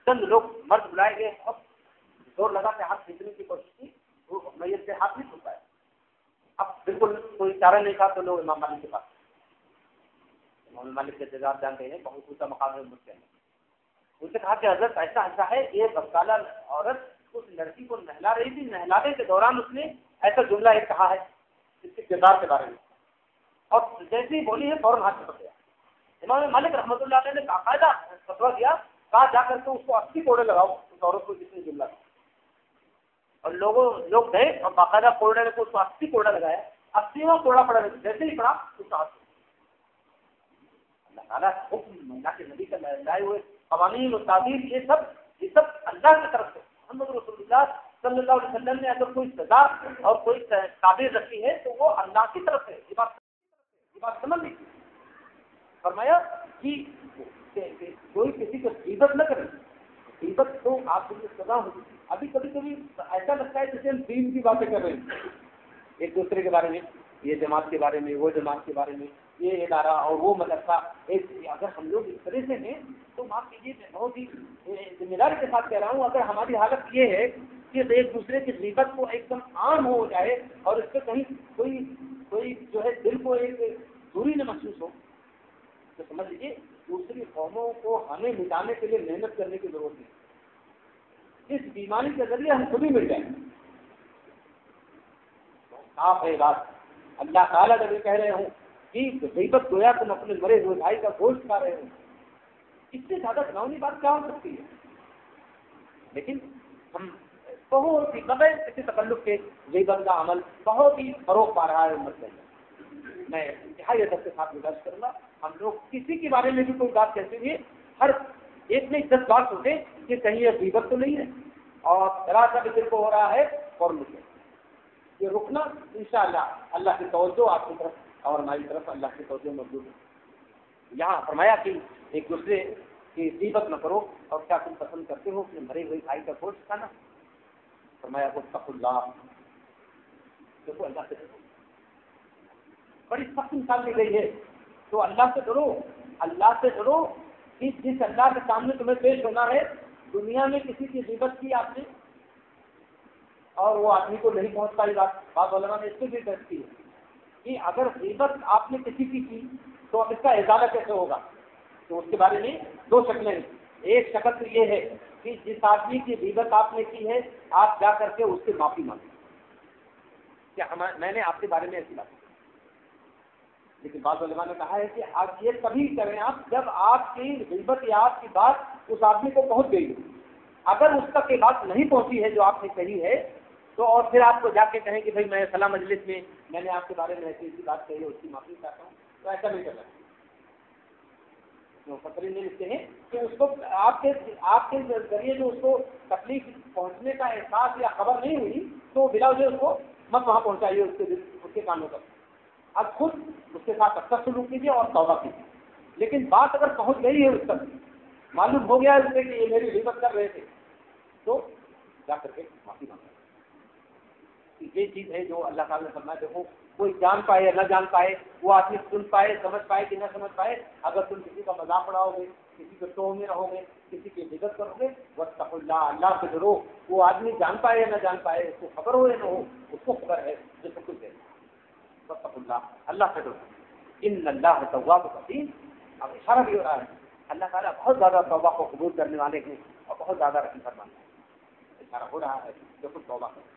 چند لوگ مرد بلائے گئے, اب زور لگا کے ہاتھ کھینچنے کی کوشش کی, وہ میت سے ہاتھ نہیں چھوٹ پایا. اب بالکل کوئی چارہ نہیں تھا تو لوگ امام مالک کے پاس. امام مالک کے جزاب جانتے ہیں بہت اونچا مقام ہے مجھ سے. ان سے کہا کہ حضرت ایسا ایسا ہے, یہ بسالہ عورت اس لڑکی کو نہلا رہی تھی, نہلانے کے دوران اس نے ایسا جملہ ایک کہا ہے اس کے کردار کے بارے میں, اور جیسے ہی بولی ہے فوراً ہاتھ پکڑ گیا. امام مالک رحمۃ اللہ علیہ نے باقاعدہ فتویٰ دیا, کہا جا کر کے اس کو 80 کوڑے لگاؤ اس عورت کو جس نے جملہ کہا. اور لوگ گئے اور باقاعدہ کوڑے کو اس کو 80 کوڑا لگایا. 80واں کوڑا پڑا, جیسے ہی پڑا اس کا ہاتھ. اللہ تعالیٰ حکم اللہ کے نبی کا لائے ہوئے قوانین و تعبیر یہ سب اللہ کی طرف سے محمد رسول اللہ صلی اللہ علیہ وسلم نے اگر کوئی سزا اور کوئی تعبیر رکھی ہے تو وہ اللہ کی طرف سے. یہ بات بات سمجھ لی. فرمایا کہ کوئی کسی کو غیبت نہ کرے. غیبت تو آپ کو سزا ہوگی. ابھی کبھی کبھی ایسا لگتا ہے جیسے ہم دین کی باتیں کر رہے ہیں ایک دوسرے کے بارے میں, یہ جماعت کے بارے میں, وہ جماعت کے بارے میں, یہ ادارہ اور وہ مدرسہ. اگر ہم لوگ اس طرح سے ہیں تو معاف کیجیے میں بہت ہی ذمہ داری کے ساتھ کہہ رہا ہوں, اگر ہماری حالت یہ ہے کہ ایک دوسرے کی غیبت کو ایک دم عام ہو جائے اور اس سے کہیں کوئی جو ہے دل کو ایک دوری نہ محسوس ہو, تو سمجھ لیجیے دوسری قوموں کو ہمیں مٹانے کے لیے محنت کرنے کی ضرورت ہے. اس بیماری کے ذریعے ہم خود ہی مل جائیں. صاف ہے بات. اللہ تعالیٰ جب یہ کہہ رہے ہوں کہ غیبت گویا تم اپنے مرے ہوئے بھائی کا گوشت کھا رہے ہو, اس سے زیادہ بناؤنی بات کیا ہو سکتی ہے. لیکن ہم بہت ہی بغیر کسی تکلف کے غیبت کا عمل بہت ہی فروغ پا رہا ہے امت میں. میں انتہائی ادب کے ساتھ گزارش کروں گا, ہم لوگ کسی کے بارے میں بھی کوئی بات کہتے ہوئے ہر ایک نہیں 10 بار سوچیں کہ کہیں یہ غیبت تو نہیں ہے, اور ذرا سا بھی دل کو ہو رہا ہے فوراً رکے. یہ رکنا انشاءاللہ اللہ کی توجہ آپ کی طرف اور ہماری طرف اللہ کی توجہ موجود ہے. یہاں فرمایا کہ ایک دوسرے کی غیبت نہ کرو, اور کیا تم پسند کرتے ہو اپنے مرے ہوئے بھائی کا گوشت کھانا. فرمایا اتقوا اللہ, دیکھو اللہ سے ڈرو. بڑی سخت مثال دی گئی ہے, تو اللہ سے ڈرو. اللہ سے ڈرو کہ جس اللہ کے سامنے تمہیں پیش ہونا ہے, دنیا میں کسی کی غیبت کی آپ نے اور وہ آدمی کو نہیں پہنچ پائی بات علماء نے اس سے بھی درج کی ہے کہ اگر غیبت آپ نے کسی کی تو اب اس کا ازالہ کیسے ہوگا. تو اس کے بارے میں 2 شکلیں ہیں. ایک شکل تو یہ ہے کہ جس آدمی کی غیبت آپ نے کی ہے آپ جا کر کے اس سے معافی مانگیں کہ میں نے آپ کے بارے میں ایسی بات کی. لیکن بعض علماء نے کہا ہے کہ آپ یہ کبھی کریں آپ جب آپ کی غیبت یا آپ کی بات اس آدمی کو پہنچ گئی ہو. اگر اس تک یہ بات نہیں پہنچی ہے جو آپ نے کہی ہے, تو اور پھر آپ کو جا کے کہیں کہ بھائی میں فلاں مجلس میں نے آپ کے بارے میں ایسی بات کہی ہے, اس کی معافی چاہتا ہوں, تو ایسا نہیں کرنا. فکری نہیں لکھتے ہیں کہ اس کو آپ کے ذریعے جو اس کو تکلیف پہنچنے کا احساس یا خبر نہیں ہوئی تو بلا وجہ اس کو مت وہاں پہنچائیے اس کے کانوں تک. اب خود اس کے ساتھ اچھا سلوک کیجیے اور توبہ کیجیے. لیکن بات اگر پہنچ گئی ہے اس تک, معلوم ہو گیا اس سے کہ یہ میری غیبت کر رہے تھے, تو جا کر کے معافی مانگا. یہ چیز ہے جو اللہ تعالیٰ نے فرمایا. دیکھو کوئی جان پائے یا نہ جان پائے, وہ آدمی سن پائے سمجھ پائے کہ نہ سمجھ پائے, اگر تم کسی کا مذاق اڑاؤ گے, کسی کے ٹو میں رہو گے, کسی کی عزت کرو گے, واتقوا اللہ, اللہ سے ڈرو. وہ آدمی جان پائے یا نہ جان پائے, اس کو خبر ہو یا نہ ہو, اس کو خبر ہے جو سب کچھ ہے. واتقوا اللہ, اللہ سے ڈرو. ان اللہ تواب رحیم. اب اشارہ بھی ہو رہا ہے اللہ تعالیٰ بہت زیادہ توبہ کو قبول کرنے والے ہیں اور بہت زیادہ رحم فرمانے ہیں. اشارہ ہو رہا ہے جو کچھ توبہ کرو.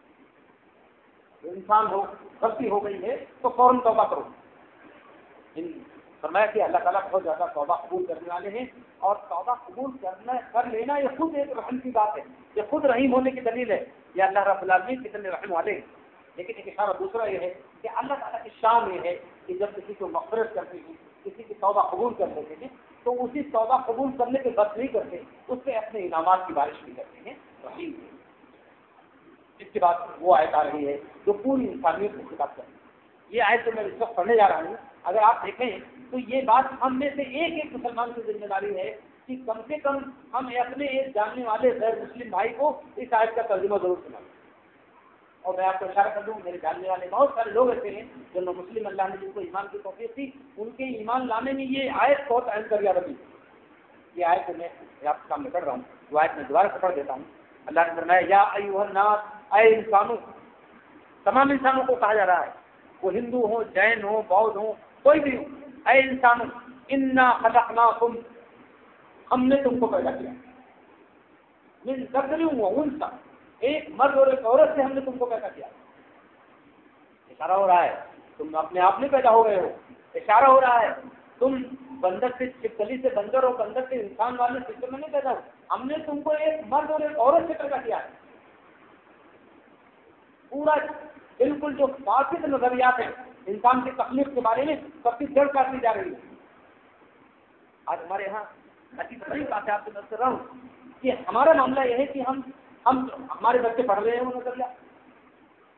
انسان ہو غلطی ہو گئی ہے تو فوراً توبہ کرو. فرمایا کہ اللہ تعالیٰ بہت زیادہ توبہ قبول کرنے والے ہیں, اور توبہ قبول کر لینا یہ خود ایک رحم کی بات ہے, یہ خود رحیم ہونے کی دلیل ہے. یہ اللہ رب العالمین کتنے رحم والے ہیں. لیکن ایک اشارہ دوسرا یہ ہے کہ اللہ تعالیٰ کی شان یہ ہے کہ جب کسی کو مغفرت کرتے ہیں, کسی کی توبہ قبول کر لیتے ہیں, تو اسی توبہ قبول کرنے کے بس نہیں کرتے, اس سے اپنے انعامات کی بارش بھی کرتے ہیں. رحیم ہے. اس کے بعد وہ آیت آ رہی ہے جو پوری انسانیت کو خطاب کرتی ہے. یہ آیت تو میں اس وقت پڑھنے جا رہا ہوں. اگر آپ دیکھیں تو یہ بات ہم میں سے ایک مسلمان کی ذمہ داری ہے کہ کم سے کم ہم اپنے ایک جاننے والے غیر مسلم بھائی کو اس آیت کا ترجمہ ضرور سنائیں. اور میں آپ کو اشارہ کر دوں, میرے جاننے والے بہت سارے لوگ ایسے ہیں جو نہ مسلم اللہ نے جن کو ایمان کی توفیق تھی, ان کے ایمان لانے میں یہ آیت بہت اہم کردار رکھی. یہ آیت میں آپ کے سامنے پڑھ رہا ہوں, وہ آیت میں دوبارہ سے پڑھ دیتا ہوں. اللہ نے فرمایا یا ایھا الناس, اے انسانوں. تمام انسانوں کو کہا جا رہا ہے, وہ ہندو ہوں, جین ہوں, بودھ ہوں, کوئی بھی ہو. اے انسانوں, انا خلقناکم, ہم نے تم کو پیدا کیا, من ذکر و انثی, ایک مرد اور ایک عورت سے ہم نے تم کو پیدا کیا. اشارہ ہو رہا ہے تم اپنے آپ میں پیدا ہو گئے ہو. اشارہ ہو رہا ہے تم بندر سے چھپکلی سے بندر اور بندر سے انسان والے سسٹم میں نہیں پیدا ہو. ہم نے تم کو ایک مرد اور ایک عورت سے پیدا کیا ہے. پورا بالکل جو فاسد نظریات ہیں انسان کی تخلیق کے بارے میں سب کی جڑ کاٹی جا رہی ہے. آج ہمارے یہاں اچھی تقریب بات ہے آپ سے بات کر رہا ہوں کہ ہمارا معاملہ یہ ہے کہ ہم ہمارے بچے پڑھ رہے ہیں وہ نظریہ,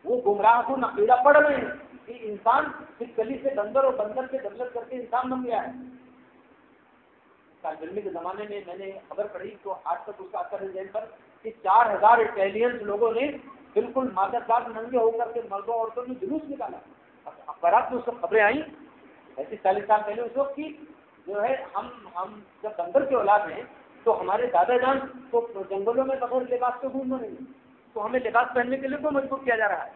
وہ گمراہ کو نقیدہ پڑھ رہے ہیں, کہ انسان اس گلی سے بندر اور بندر سے ڈیولپ کر کے انسان بن گیا ہے. طالب کے زمانے میں میں نے خبر پڑھی تو آج تک اس کا اثر ہے ذہن پر کہ 4000 اٹیلینس لوگوں نے بالکل مادر دار ننگے ہو کر کے مردوں عورتوں نے جلوس نکالا. اخبارات میں اس وقت خبریں آئیں ایسے 40 سال پہلے اس وقت کی جو ہے ہم جب بندر کے اولاد ہیں تو ہمارے دادا جان تو جنگلوں میں بغیر لباس کے گھوم رہے ہیں, تو ہمیں لباس پہننے کے لیے تو مجبور کیا جا رہا ہے.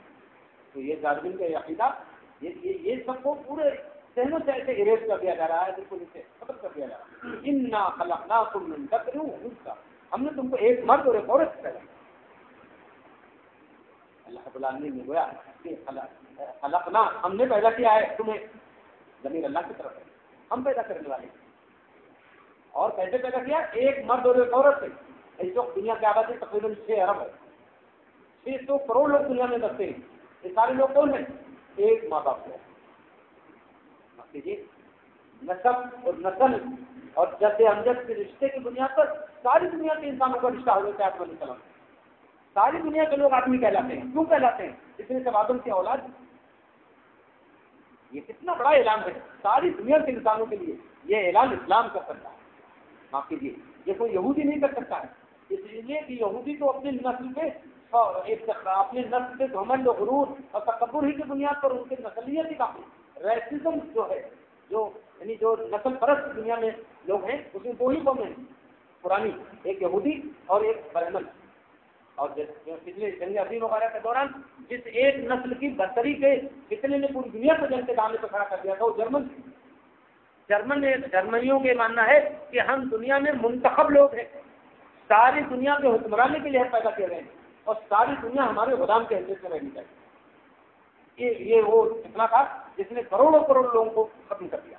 تو یہ ظالمین کا عقیدہ یہ سب کو پورے ذہنوں سے ایسے اریز کر دیا جا رہا ہے, بالکل اسے ختم کر دیا جا رہا ہے. انا خلقناکم من ذکر و انثی, ہم نے تم کو ایک مرد اور ایک عورت سے پیدا کیا. اللہ رب العالمین نے گویا کہ خلقنا ہم نے پیدا کیا ہے تمہیں, ضمیر اللہ کی طرف ہے, ہم پیدا کرنے والے ہیں. اور کیسے پیدا کیا؟ ایک مرد اور ایک عورت سے. اس وقت دنیا کی آبادی تقریباً 6 ارب ہے, 600 کروڑ لوگ دنیا میں بستے ہیں. یہ سارے لوگ کون ہیں؟ ایک ماں باپ کو. نسب اور نسل اور جد امجد کے رشتے کی بنیاد پر ساری دنیا کے انسانوں کا رشتہ حضرت آدم علیہ السلام. ساری دنیا کے لوگ آدمی کہلاتے ہیں. کیوں کہلاتے ہیں؟ اس لیے سب آدم کی اولاد. یہ کتنا بڑا اعلان ہے ساری دنیا کے انسانوں کے لیے. یہ اعلان اسلام کر سکتا ہے, معاف کیجیے, یہ کوئی یہودی نہیں کر سکتا ہے. اس لیے کہ یہودی تو اپنی نسل پہ اپنے نسل سے گھمنڈ و غرور اور تکبر ہی کی بنیاد پر ان کی نسلیت ہی کافی. ریسزم جو ہے یعنی جو نسل پرست دنیا میں لوگ ہیں اس میں 2 ہی قومیں ہیں پرانی, ایک یہودی اور ایک برہمن. اور پچھلے جنگ عظیم وغیرہ کے دوران جس ایک نسل کی برتری کے کتنے نے پوری دنیا کو جنگ کے دامنے پہ کھڑا کر دیا تھا وہ جرمنیوں کے ماننا ہے کہ ہم دنیا میں منتخب لوگ ہیں, ساری دنیا کے حکمرانی کے لیے پیدا کیے گئے ہیں اور ساری دنیا ہمارے غلام کے حیثیت میں رہنی چاہیے. یہ وہ اتنا تھا جس نے کروڑوں لوگوں کو ختم کر دیا.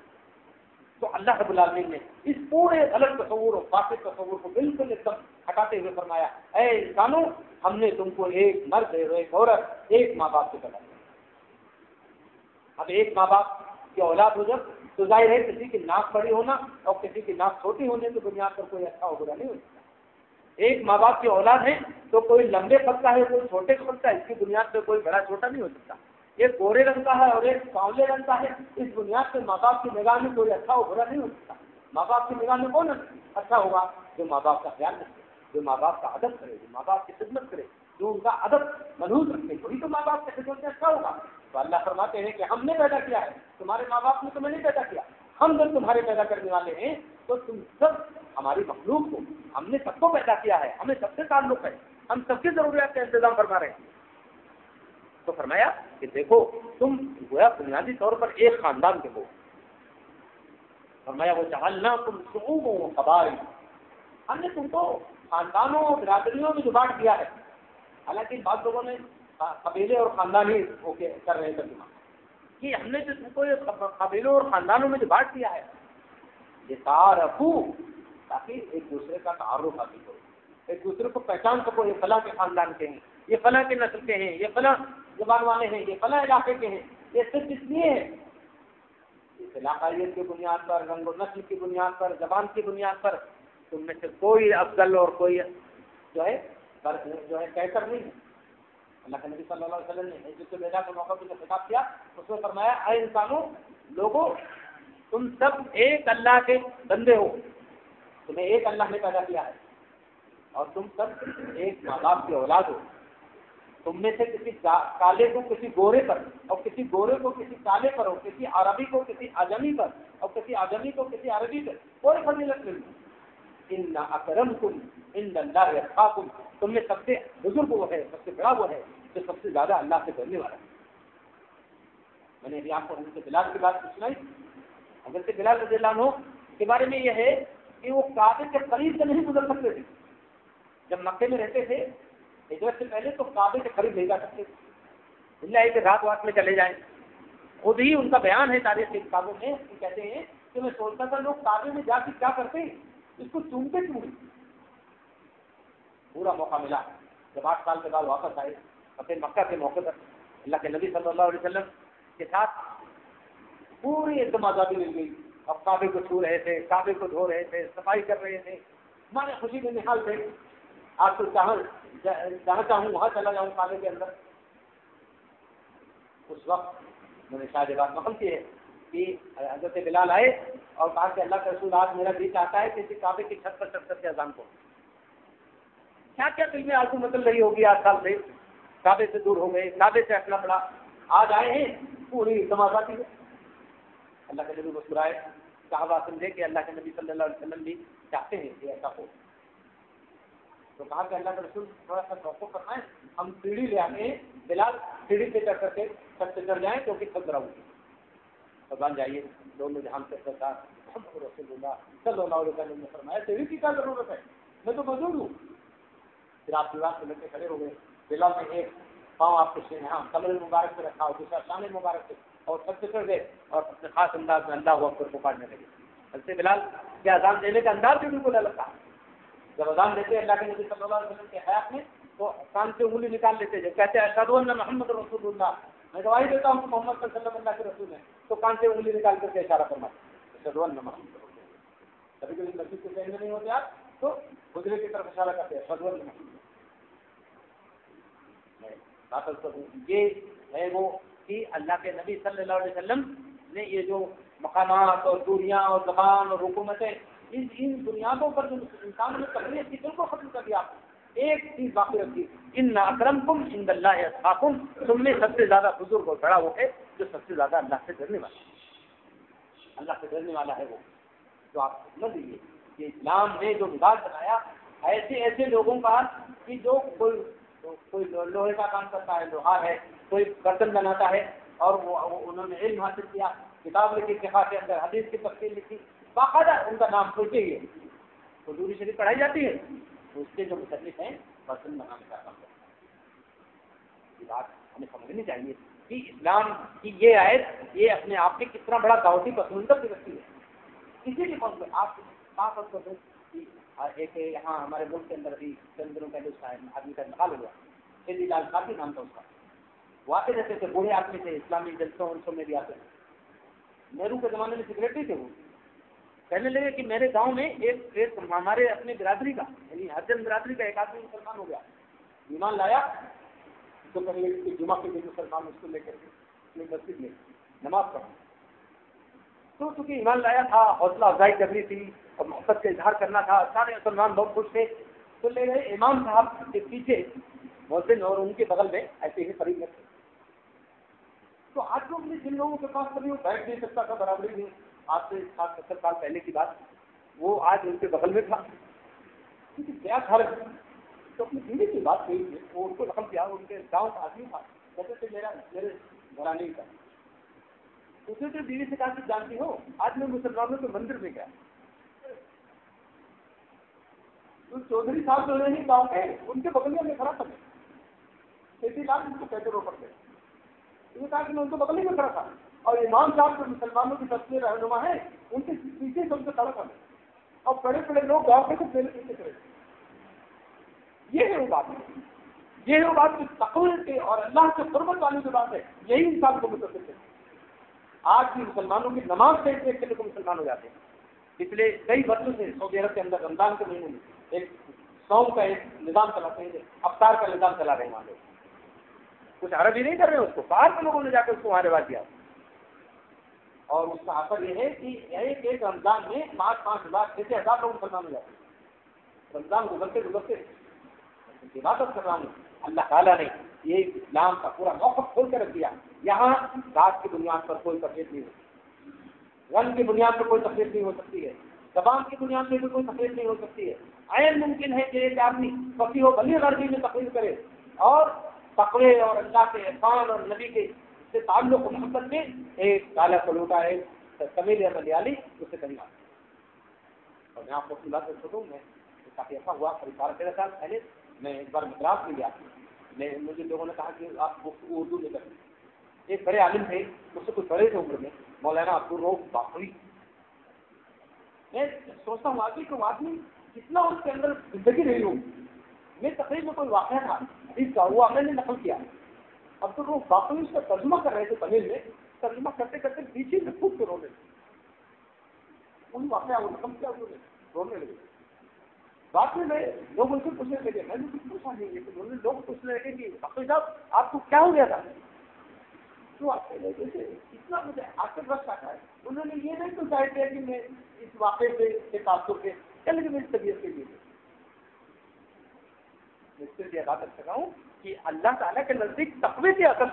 تو اللہ رب العالمین نے اس پورے غلط تصور اور فاسد تصور کو بالکل ایک دم ہٹاتے ہوئے فرمایا, اے انسانوں ہم نے تم کو ایک مرد ایک عورت ایک ماں باپ سے پیدا کیا. اب ایک ماں باپ کی اولاد ہو جب تو ظاہر ہے کسی کی ناک بڑی ہونا اور کسی کی ناک چھوٹی ہونے کی بنیاد پر کوئی اچھا برا نہیں ہو سکتا. ایک ماں باپ کی اولاد ہے تو کوئی لمبے پد کا ہے کوئی چھوٹے پد کا, اس کی بنیاد پہ کوئی بڑا چھوٹا نہیں ہو سکتا. ایک گورے رنگ کا ہے اور ایک سانولے رنگ کا ہے, اس بنیاد پہ ماں باپ کی نگاہ میں کوئی اچھا ہو برا نہیں ہو سکتا. ماں باپ کی نگاہ میں کون اچھا ہوگا؟ جو ماں باپ کا خیال رکھے, جو ماں باپ کا ادب کرے, جو ماں باپ کی خدمت کرے, جو ان کا ادب ملحوظ رکھے, وہی تو ماں باپ کی خدمت میں اچھا ہوگا. تو اللہ فرماتے ہیں کہ ہم نے پیدا کیا ہے, تمہارے ماں باپ نے تمہیں نہیں پیدا کیا. ہم جب تمہارے پیدا کرنے والے ہیں تو تم سب ہماری مخلوق کو, ہم نے سب کو پیدا کیا ہے, ہمیں سب سے تعلق ہے, ہم سب کی ضروریات کا انتظام فرما رہے ہیں. تو فرمایا کہ دیکھو تم گویا بنیادی طور پر ایک خاندان کے ہو. فرمایا وہ جعلناکم شعوبا و قبائل, ہم نے تم کو خاندانوں اور برادریوں میں بانٹ دیا ہے. حالانکہ بعض لوگوں نے قبیلے اور خاندان ہی کر رہے ترجمہ کہ ہم نے جو تم کو قبیلوں اور خاندانوں میں بانٹ دیا ہے یہ تعارفو, تاکہ ایک دوسرے کا تعارف حاصل ہو, ایک دوسرے کو پہچان سکو. یہ فلاں کے خاندان کے ہیں, یہ فلاں کے نسل کے ہیں, یہ فلاں زبان والے ہیں, یہ فلاں علاقے کے ہیں. یہ صرف اس لیے ہے اس علاقائیت کی بنیاد پر, رنگ و نسل کی بنیاد پر, زبان کی بنیاد پر تم میں سے کوئی افضل اور کوئی جو ہے کہکر نہیں ہے. اللہ کے نبی صلی اللہ علیہ وسلم نے جس بیدا کے موقع پہ جو خطاب کیا اس میں فرمایا, اے انسانوں لوگوں تم سب ایک اللہ کے بندے ہو, تمہیں ایک اللہ نے پیدا کیا ہے اور تم سب ایک ماں باپ کی اولاد ہو. تم میں سے کسی کالے کو کسی گورے پر اور کسی گورے کو کسی کالے پر ہو, کسی عربی کو کسی اعجمی پر اور کسی اعجمی کو کسی عربی پر کوئی فضیلت نہیں. ان اکرمکم عند اللہ اتقاکم, تم میں سب سے بزرگ وہ ہے, سب سے بڑا وہ ہے جو سب سے زیادہ اللہ سے ڈرنے والا ہے. میں نے ابھی آپ کو حضرت بلال کی بات سنائی. حضرت بلال رضی اللہ عنہ کے بارے میں یہ ہے کہ وہ کعبے کے قریب سے نہیں گزر سکتے تھے. جب مکے میں رہتے تھے ہجرت سے پہلے تو کعبے کے قریب نہیں جا سکتے تھے, اللہ کہ رات میں چلے جائیں. خود ہی ان کا بیان ہے تاریخ کی کتابوں میں, کہتے ہیں کہ میں سوچتا تھا لوگ کعبے میں جا کے کیا کرتے ہیں, اس کو چومتے کیوں. پورا موقع ملا جب 8 سال کے بعد واپس آئے اپنے مکہ کے موقع پر, اللہ کے نبی صلی اللہ علیہ وسلم کے ساتھ پوری ایک دم آزادی مل گئی. اب کعبے کو چھو رہے تھے, کعبے کو دھو رہے تھے, صفائی کر رہے تھے, ہمارے خوشی کے نحال تھے. آج تو جہاں چاہوں وہاں چلا جاؤں کعبے کے اندر. اس وقت انہوں نے شاید یہ بات نقل کی ہے کہ حضرت بلال آئے اور کہا کہ اللہ کے رسول آج میرا دل چاہتا ہے کہ کعبے کی چھت پر چڑھ کر کے اذان کو کیا کیا دل میں آنسو نکل رہی ہوگی 8 سال سے، کعبے سے دور ہو گئے، کعبے سے ہٹنا پڑا، آج آئے ہیں پوری تماشاتی ہے۔ اللہ کے نبی مسکرائے، صحابہ سمجھے کہ اللہ کے نبی صلی اللہ علیہ وسلم بھی چاہتے ہیں کہ ایسا ہو، تو کہا کہ اللہ کے رسول تھوڑا سا توقع کرنا ہے، ہم سیڑھی لے آتے ہیں، بلال سیڑھی سے چڑھ کر کے چھت سے چڑھ جائیں کیونکہ تھک رہا ہوں، بن جائیے دونوں جہان سے محمد رسول اللہ صلی اللہ علیہ وسلم نے فرمایا سیڑھی کی کیا ضرورت ہے، میں تو موجود ہوں۔ پھر آپ دیوار سے لے کے کھڑے ہو گئے، بلال نے ایک پاؤں آپ کے یہاں کمر مبارک پہ رکھا اور دوسرا شان مبارک پہ، اور چھت سے چڑھ گئے اور اپنے خاص انداز میں اللہ اکبر پکارنے لگے۔ حضرت بلال کے اذان دینے کا انداز بھی بالکل الگ تھا، جب اذان دیتے اللہ کے نبی صلی اللہ علیہ وسلم کے حیات میں تو کان سے انگلی نکال لیتے، جب کہتے ہیں اشہد ان محمد رسول اللہ، میں گواہی دیتا ہوں کہ محمد صلی اللہ علیہ وسلم اللہ کے رسول ہیں، تو کان سے انگلی نکال کر کے اشارہ فرماتے اشہد ان محمد رسول اللہ۔ کبھی کبھی مسجد کے ذہن میں نہیں ہوتے آپ تو حجرے کی طرف اشارہ کرتے ہیں اشہد ان محمد۔ یہ ہے وہ کہ اللہ کے نبی صلی اللہ علیہ وسلم نے یہ جو مقامات اور دوریاں اور زبان اور حکومتیں ان بنیادوں پر جو انسان نے تقریر کی بالکل ختم کر دیا۔ ایک چیز باقی رکھی، ان اکرمکم عند اللہ اتقاکم، تم میں سب سے زیادہ بزرگ اور بڑا وہ ہے جو سب سے زیادہ اللہ سے ڈرنے والا ہے، اللہ سے ڈرنے والا ہے وہ۔ تو آپ سمجھ لیجیے کہ اسلام نے جو مزاج بنایا ایسے لوگوں کا کہ جو کوئی لوہے کا کام کرتا ہے، لوہار ہے، کوئی برتن بناتا ہے، اور انہوں نے علم حاصل کیا، کتاب لکھی، فقہ کے اندر حدیث کی تفصیل لکھی، باقاعدہ ان کا نام سوچے ہی ہے، حضور شریف پڑھائی جاتی ہے، تو اس کے جو مصنف ہیں برتن بنانے کا کام کرتا ہے۔ یہ بات ہمیں سمجھنی چاہیے کہ اسلام کی یہ آیت یہ اپنے آپ میں کتنا بڑا دعوتی پس منظر بھی رکھتی ہے۔ کسی بھی قوم میں آپ بات کرتے ہیں، ایک یہاں ہمارے ملک کے اندر بھی چند دنوں پہلے اس آدمی کا انتقال ہوا، شیری لال خاطی نام تھا اس کا، وہ آتے رہتے تھے، بوڑھے آدمی تھے، اسلامی جلسوں انسوں میں بھی آتے تھے، نہرو کے زمانے میں سیکریٹری تھے، وہ کہنے لگے کہ میرے گاؤں میں ایک ہمارے اپنے برادری کا یعنی ہرجن برادری کا ایک آدمی مسلمان ہو گیا، ایمان لایا، تو کہیں جمعہ کے دن مسلمان اس کو لے کر کے مسجد میں نماز پڑھا، تو چونکہ ایمان لایا تھا، حوصلہ افزائی کرنی تھی اور محبت کا اظہار کرنا تھا، سارے مسلمان بہت خوش تھے، تو لے گئے امام صاحب کے پیچھے محسن اور ان کے بغل میں ایسے ہی فریق رکھے۔ تو آج لوگ نے جن لوگوں کے پاس کبھی وہ بیٹھ نہیں سکتا تھا، برابری نہیں، آج سے 60-70 سال پہلے کی بات، وہ آج ان کے بغل میں تھا، کیونکہ کیا گھر تو اپنی بیوی کی بات کہی تھی، وہ ان کو رقم کیا، ان کے گاؤں کا آدمی تھا، کہتے تھے میرے گھرانے کا، اسے تو بیوی سے کہا کہ جانتی ہو آج میں مسلمانوں کے مندر میں گیا، تو چودھری صاحب جو نہیں گاؤں ہے ان کے بغل میں کھڑا تھا، 33 لاکھ ان کو کہتے رو پڑتے، انہوں نے کہا کہ میں ان کو بغل میں کھڑا تھا، اور امام صاحب جو مسلمانوں کی تصویر رہنما ہے ان کے پیچھے سے ان سے کھڑا تھا، اور بڑے بڑے لوگ گاؤں کے پہلے پیچھے کھڑے، یہ ہے وہ بات، یہ ہے وہ بات کہ تقوی کے اور اللہ سے قربت والی جو بات ہے یہی انسان کو متفق ہے۔ آج بھی مسلمانوں کی نماز سے ایک کے لوگ مسلمان ہو جاتے ہیں، پچھلے کئی برسوں سے سعودی عرب کے اندر رمضان کے مہینے میں ایک سوم کا ایک نظام چلاتے ہیں، افطار کا نظام چلا رہے ہیں، وہاں لوگ کچھ عربی نہیں کر رہے ہیں، اس کو باہر کے لوگوں نے جا کے اس کو وہاں رواج دیا، اور اس کا اثر یہ ہے کہ ایک رمضان میں 5-5 لاکھ 6,000 لوگ مسلمان ہو جاتے ہیں، رمضان گزرتے عبادت کر رہا ہوں، اللہ تعالیٰ نے یہ اسلام کا پورا موقف کھول کے رکھ دیا، یہاں ذات کی بنیاد پر کوئی تفریق نہیں ہوتی، رنگ کی بنیاد پر کوئی تفریق نہیں ہو سکتی ہے، زبان کی بنیاد پر بھی کوئی تفریق نہیں ہو سکتی ہے، عین ممکن ہے کہ ایک آدمی فقیہ و بلیغ عربی میں تقریر کرے اور تقوی اور اللہ کے احسان اور نبی کے سے تعلق و محبت میں ایک کالا سلوٹا ہے تمل یا ملیالی اس سے کہیں آتا ہے۔ اور میں آپ کو اپنی بات سے چھوٹوں میں کافی ایسا ہوا، قریب 12-13 سال پہلے میں ایک بار مدراس میں گیا، مجھے لوگوں نے کہا کہ آپ اردو میں کریں، ایک بڑے عالم تھے، مجھ سے کچھ بڑے تھے عمر میں، مولانا عبدالروف باقری، میں سوچتا ہوں آدمی کہ وہ آدمی کتنا اس کے اندر زندگی رہی ہوگی، میں تقریب میں کوئی واقعہ تھا حدیث کا، وہ میں نے نقل کیا، عبدالروف باقری اس کا ترجمہ کر رہے تھے تمل میں، ترجمہ کرتے کرتے پیچھے سے خود سے رونے لگے، ان واقعہ وہ نقل کیا انہوں نے رونے لگے، بعد میں لوگ ان سے پوچھنے لگے، میں نے کچھ پوچھا نہیں، لیکن انہوں نے لوگ پوچھنے لگے کہ باقری صاحب آپ کو کیا ہو گیا تھا، تو جیسے اتنا مجھے آخر وقت آتا ہے انہوں نے یہ نہیں سوچا کیا کہ میں اس واقعے سے تعلق کے چل کے میری طبیعت کے لیے میں اس سے ادا کر سکا ہوں کہ اللہ تعالیٰ کے نزدیک تقوی کی اصل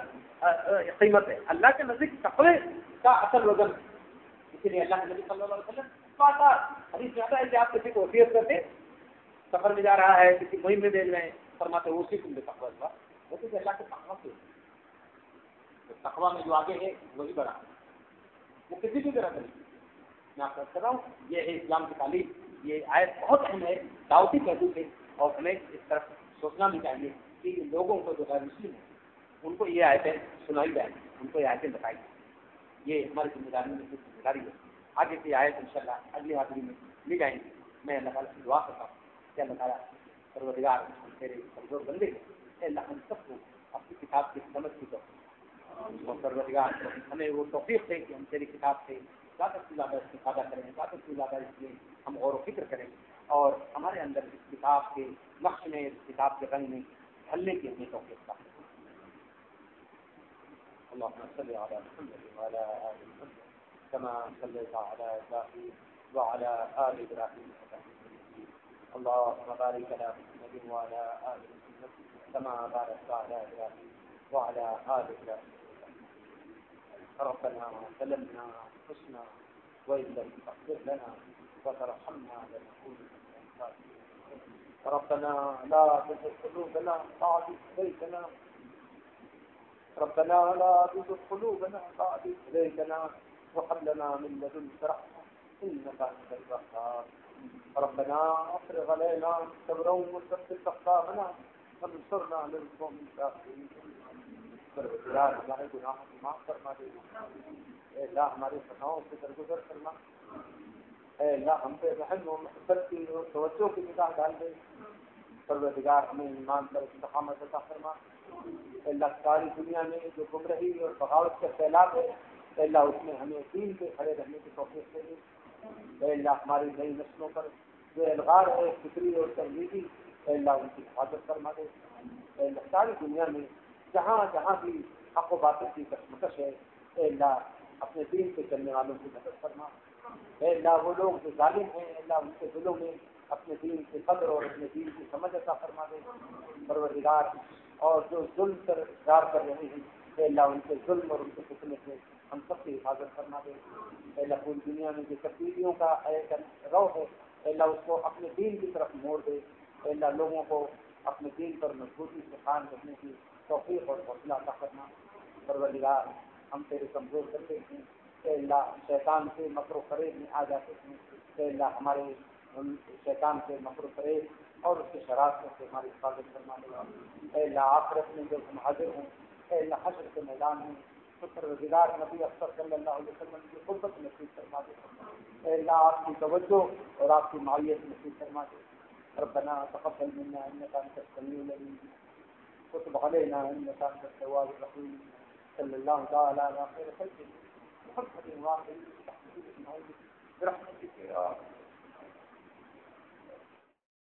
قیمت ہے، اللہ کے نزدیک تقوی کا اصل وزن. اسی لیے اللہ کے نبی صلی اللہ علیہ وسلم حدیث میں آتا ہے کہ آپ کسی کو وصیت کرتے سفر میں جا رہا ہے کسی مہم میں بھیج رہے ہیں فرماتے اسی تم نے تقوی ہوا وہ تو اللہ کے تقوی سے تقوی میں جو آگے ہے وہی بڑا وہ کسی بھی طرح نہیں. میں آپ کر رہا ہوں یہ ہے اسلام کی تعلیم. یہ آیت بہت اہم ہے دعوتی پہلو سے اور ہمیں اس طرف سوچنا بھی چاہیے کہ لوگوں کو جو غیر مسلم ہیں ان کو یہ آیتیں سنائی جائیں، ان کو یہ آیتیں بتائی جائیں. یہ ہماری ذمہ داری میں کچھ ذمہ داری ہے. آگے کی آیت انشاءاللہ اگلی حاضری میں لی جائیں گے. میں اللہ تعالیٰ سے دعا کرتا ہوں کہ اللہ تعالیٰ پروردگار تیرے کمزور بندے اے اللہ ہم سب کو اپنی کتاب کی سمجھ کی اور پروردگار ہمیں وہ توفیق دے کہ ہم تیری کتاب سے زیادہ سے زیادہ استفادہ کریں، زیادہ سے زیادہ اس میں ہم غور و فکر کریں اور ہمارے اندر اس کتاب کے نقش میں اس کتاب کے رنگ میں ڈھلنے کی ہمیں توفیق دے. اللهم صل على محمد وعلى آل محمد كما صليت على إبراهيم وعلى آل إبراهيم إنك حميد مجيد. اللهم بارك على محمد وعلى آل محمد كما باركت على إبراهيم وعلى آل إبراهيم. ربنا ظلمنا أنفسنا وإن لم تغفر لنا وترحمنا لنكونن من الخاسرين. ربنا لا تزغ قلوبنا بعد إذ هديتنا ربنا لا تزغ قلوبنا بعد إذ هديتنا وهب لنا من لدنك رحمة إنك أنت الوهاب. ربنا أفرغ علينا صبرا وثبت أقدامنا وانصرنا على القوم الكافرين. پروردگار ہمارے گناہوں کو معاف فرما دے. اے اللہ ہمارے خطاؤں سے درگزر فرما. اے اللہ ہم پہ رحم و محبت کی اور توجہ کی نگاہ ڈال دے. پروردگار ہمیں ایمان پر استقامت عطا فرما. اے اللہ ساری دنیا میں جو گمراہی اور بغاوت کا سیلاب ہے اے اللہ اس میں ہمیں دین پہ کھڑے رہنے کی توفیق دے. اے اللہ ہماری نئی نسلوں پر جو الغار ہے فکری اور تحریری اے اللہ ان کی حفاظت فرما دے. اے اللہ ساری دنیا میں جہاں جہاں بھی حق و باطل کی کشمکش ہے اے اللہ اپنے دین پہ چلنے والوں کی مدد فرما. اے اللہ وہ لوگ جو ظالم ہیں اے اللہ ان کے دلوں میں اپنے دین کی قدر اور اپنے دین کی سمجھ عطا فرما دے. پروردگار اور جو ظلم پر اقرار کر رہے ہیں اے اللہ ان کے ظلم اور ان کے فتنے سے ہم سب کی حفاظت فرما دے. اے اللہ پوری دنیا میں جو تبدیلیوں کا رو ہے اے اللہ اس کو اپنے دین کی طرف موڑ دے. اے اللہ لوگوں کو اپنے دین پر مضبوطی سے قائم رکھنے کی توفیق اور حوصلہ عطا کرنا. پروردگار ہم تیرے کمزور کرتے ہیں اے اللہ شیطان سے مکر و فریب میں آ جاتے ہیں. اے اللہ ہمارے شیطان سے مکر و فریب اور اس کے شرارتوں سے ہماری حفاظت فرما دے. اے اللہ آخرت میں جب ہم حاضر ہوں اے اللہ حشر کے میدان میں تو پروردگار نبی اکثر صلی اللہ علیہ وسلم کی قربت نصیب فرما دے. اے اللہ آپ کی توجہ اور آپ کی معیت نصیب فرما دے. ربنا تقبل منا انك انت السميع العليم وتب علينا انك انت التواب الرحيم. صلى الله تعالى على خير خلقه محمد وعلى اله وصحبه اجمعين برحمتك يا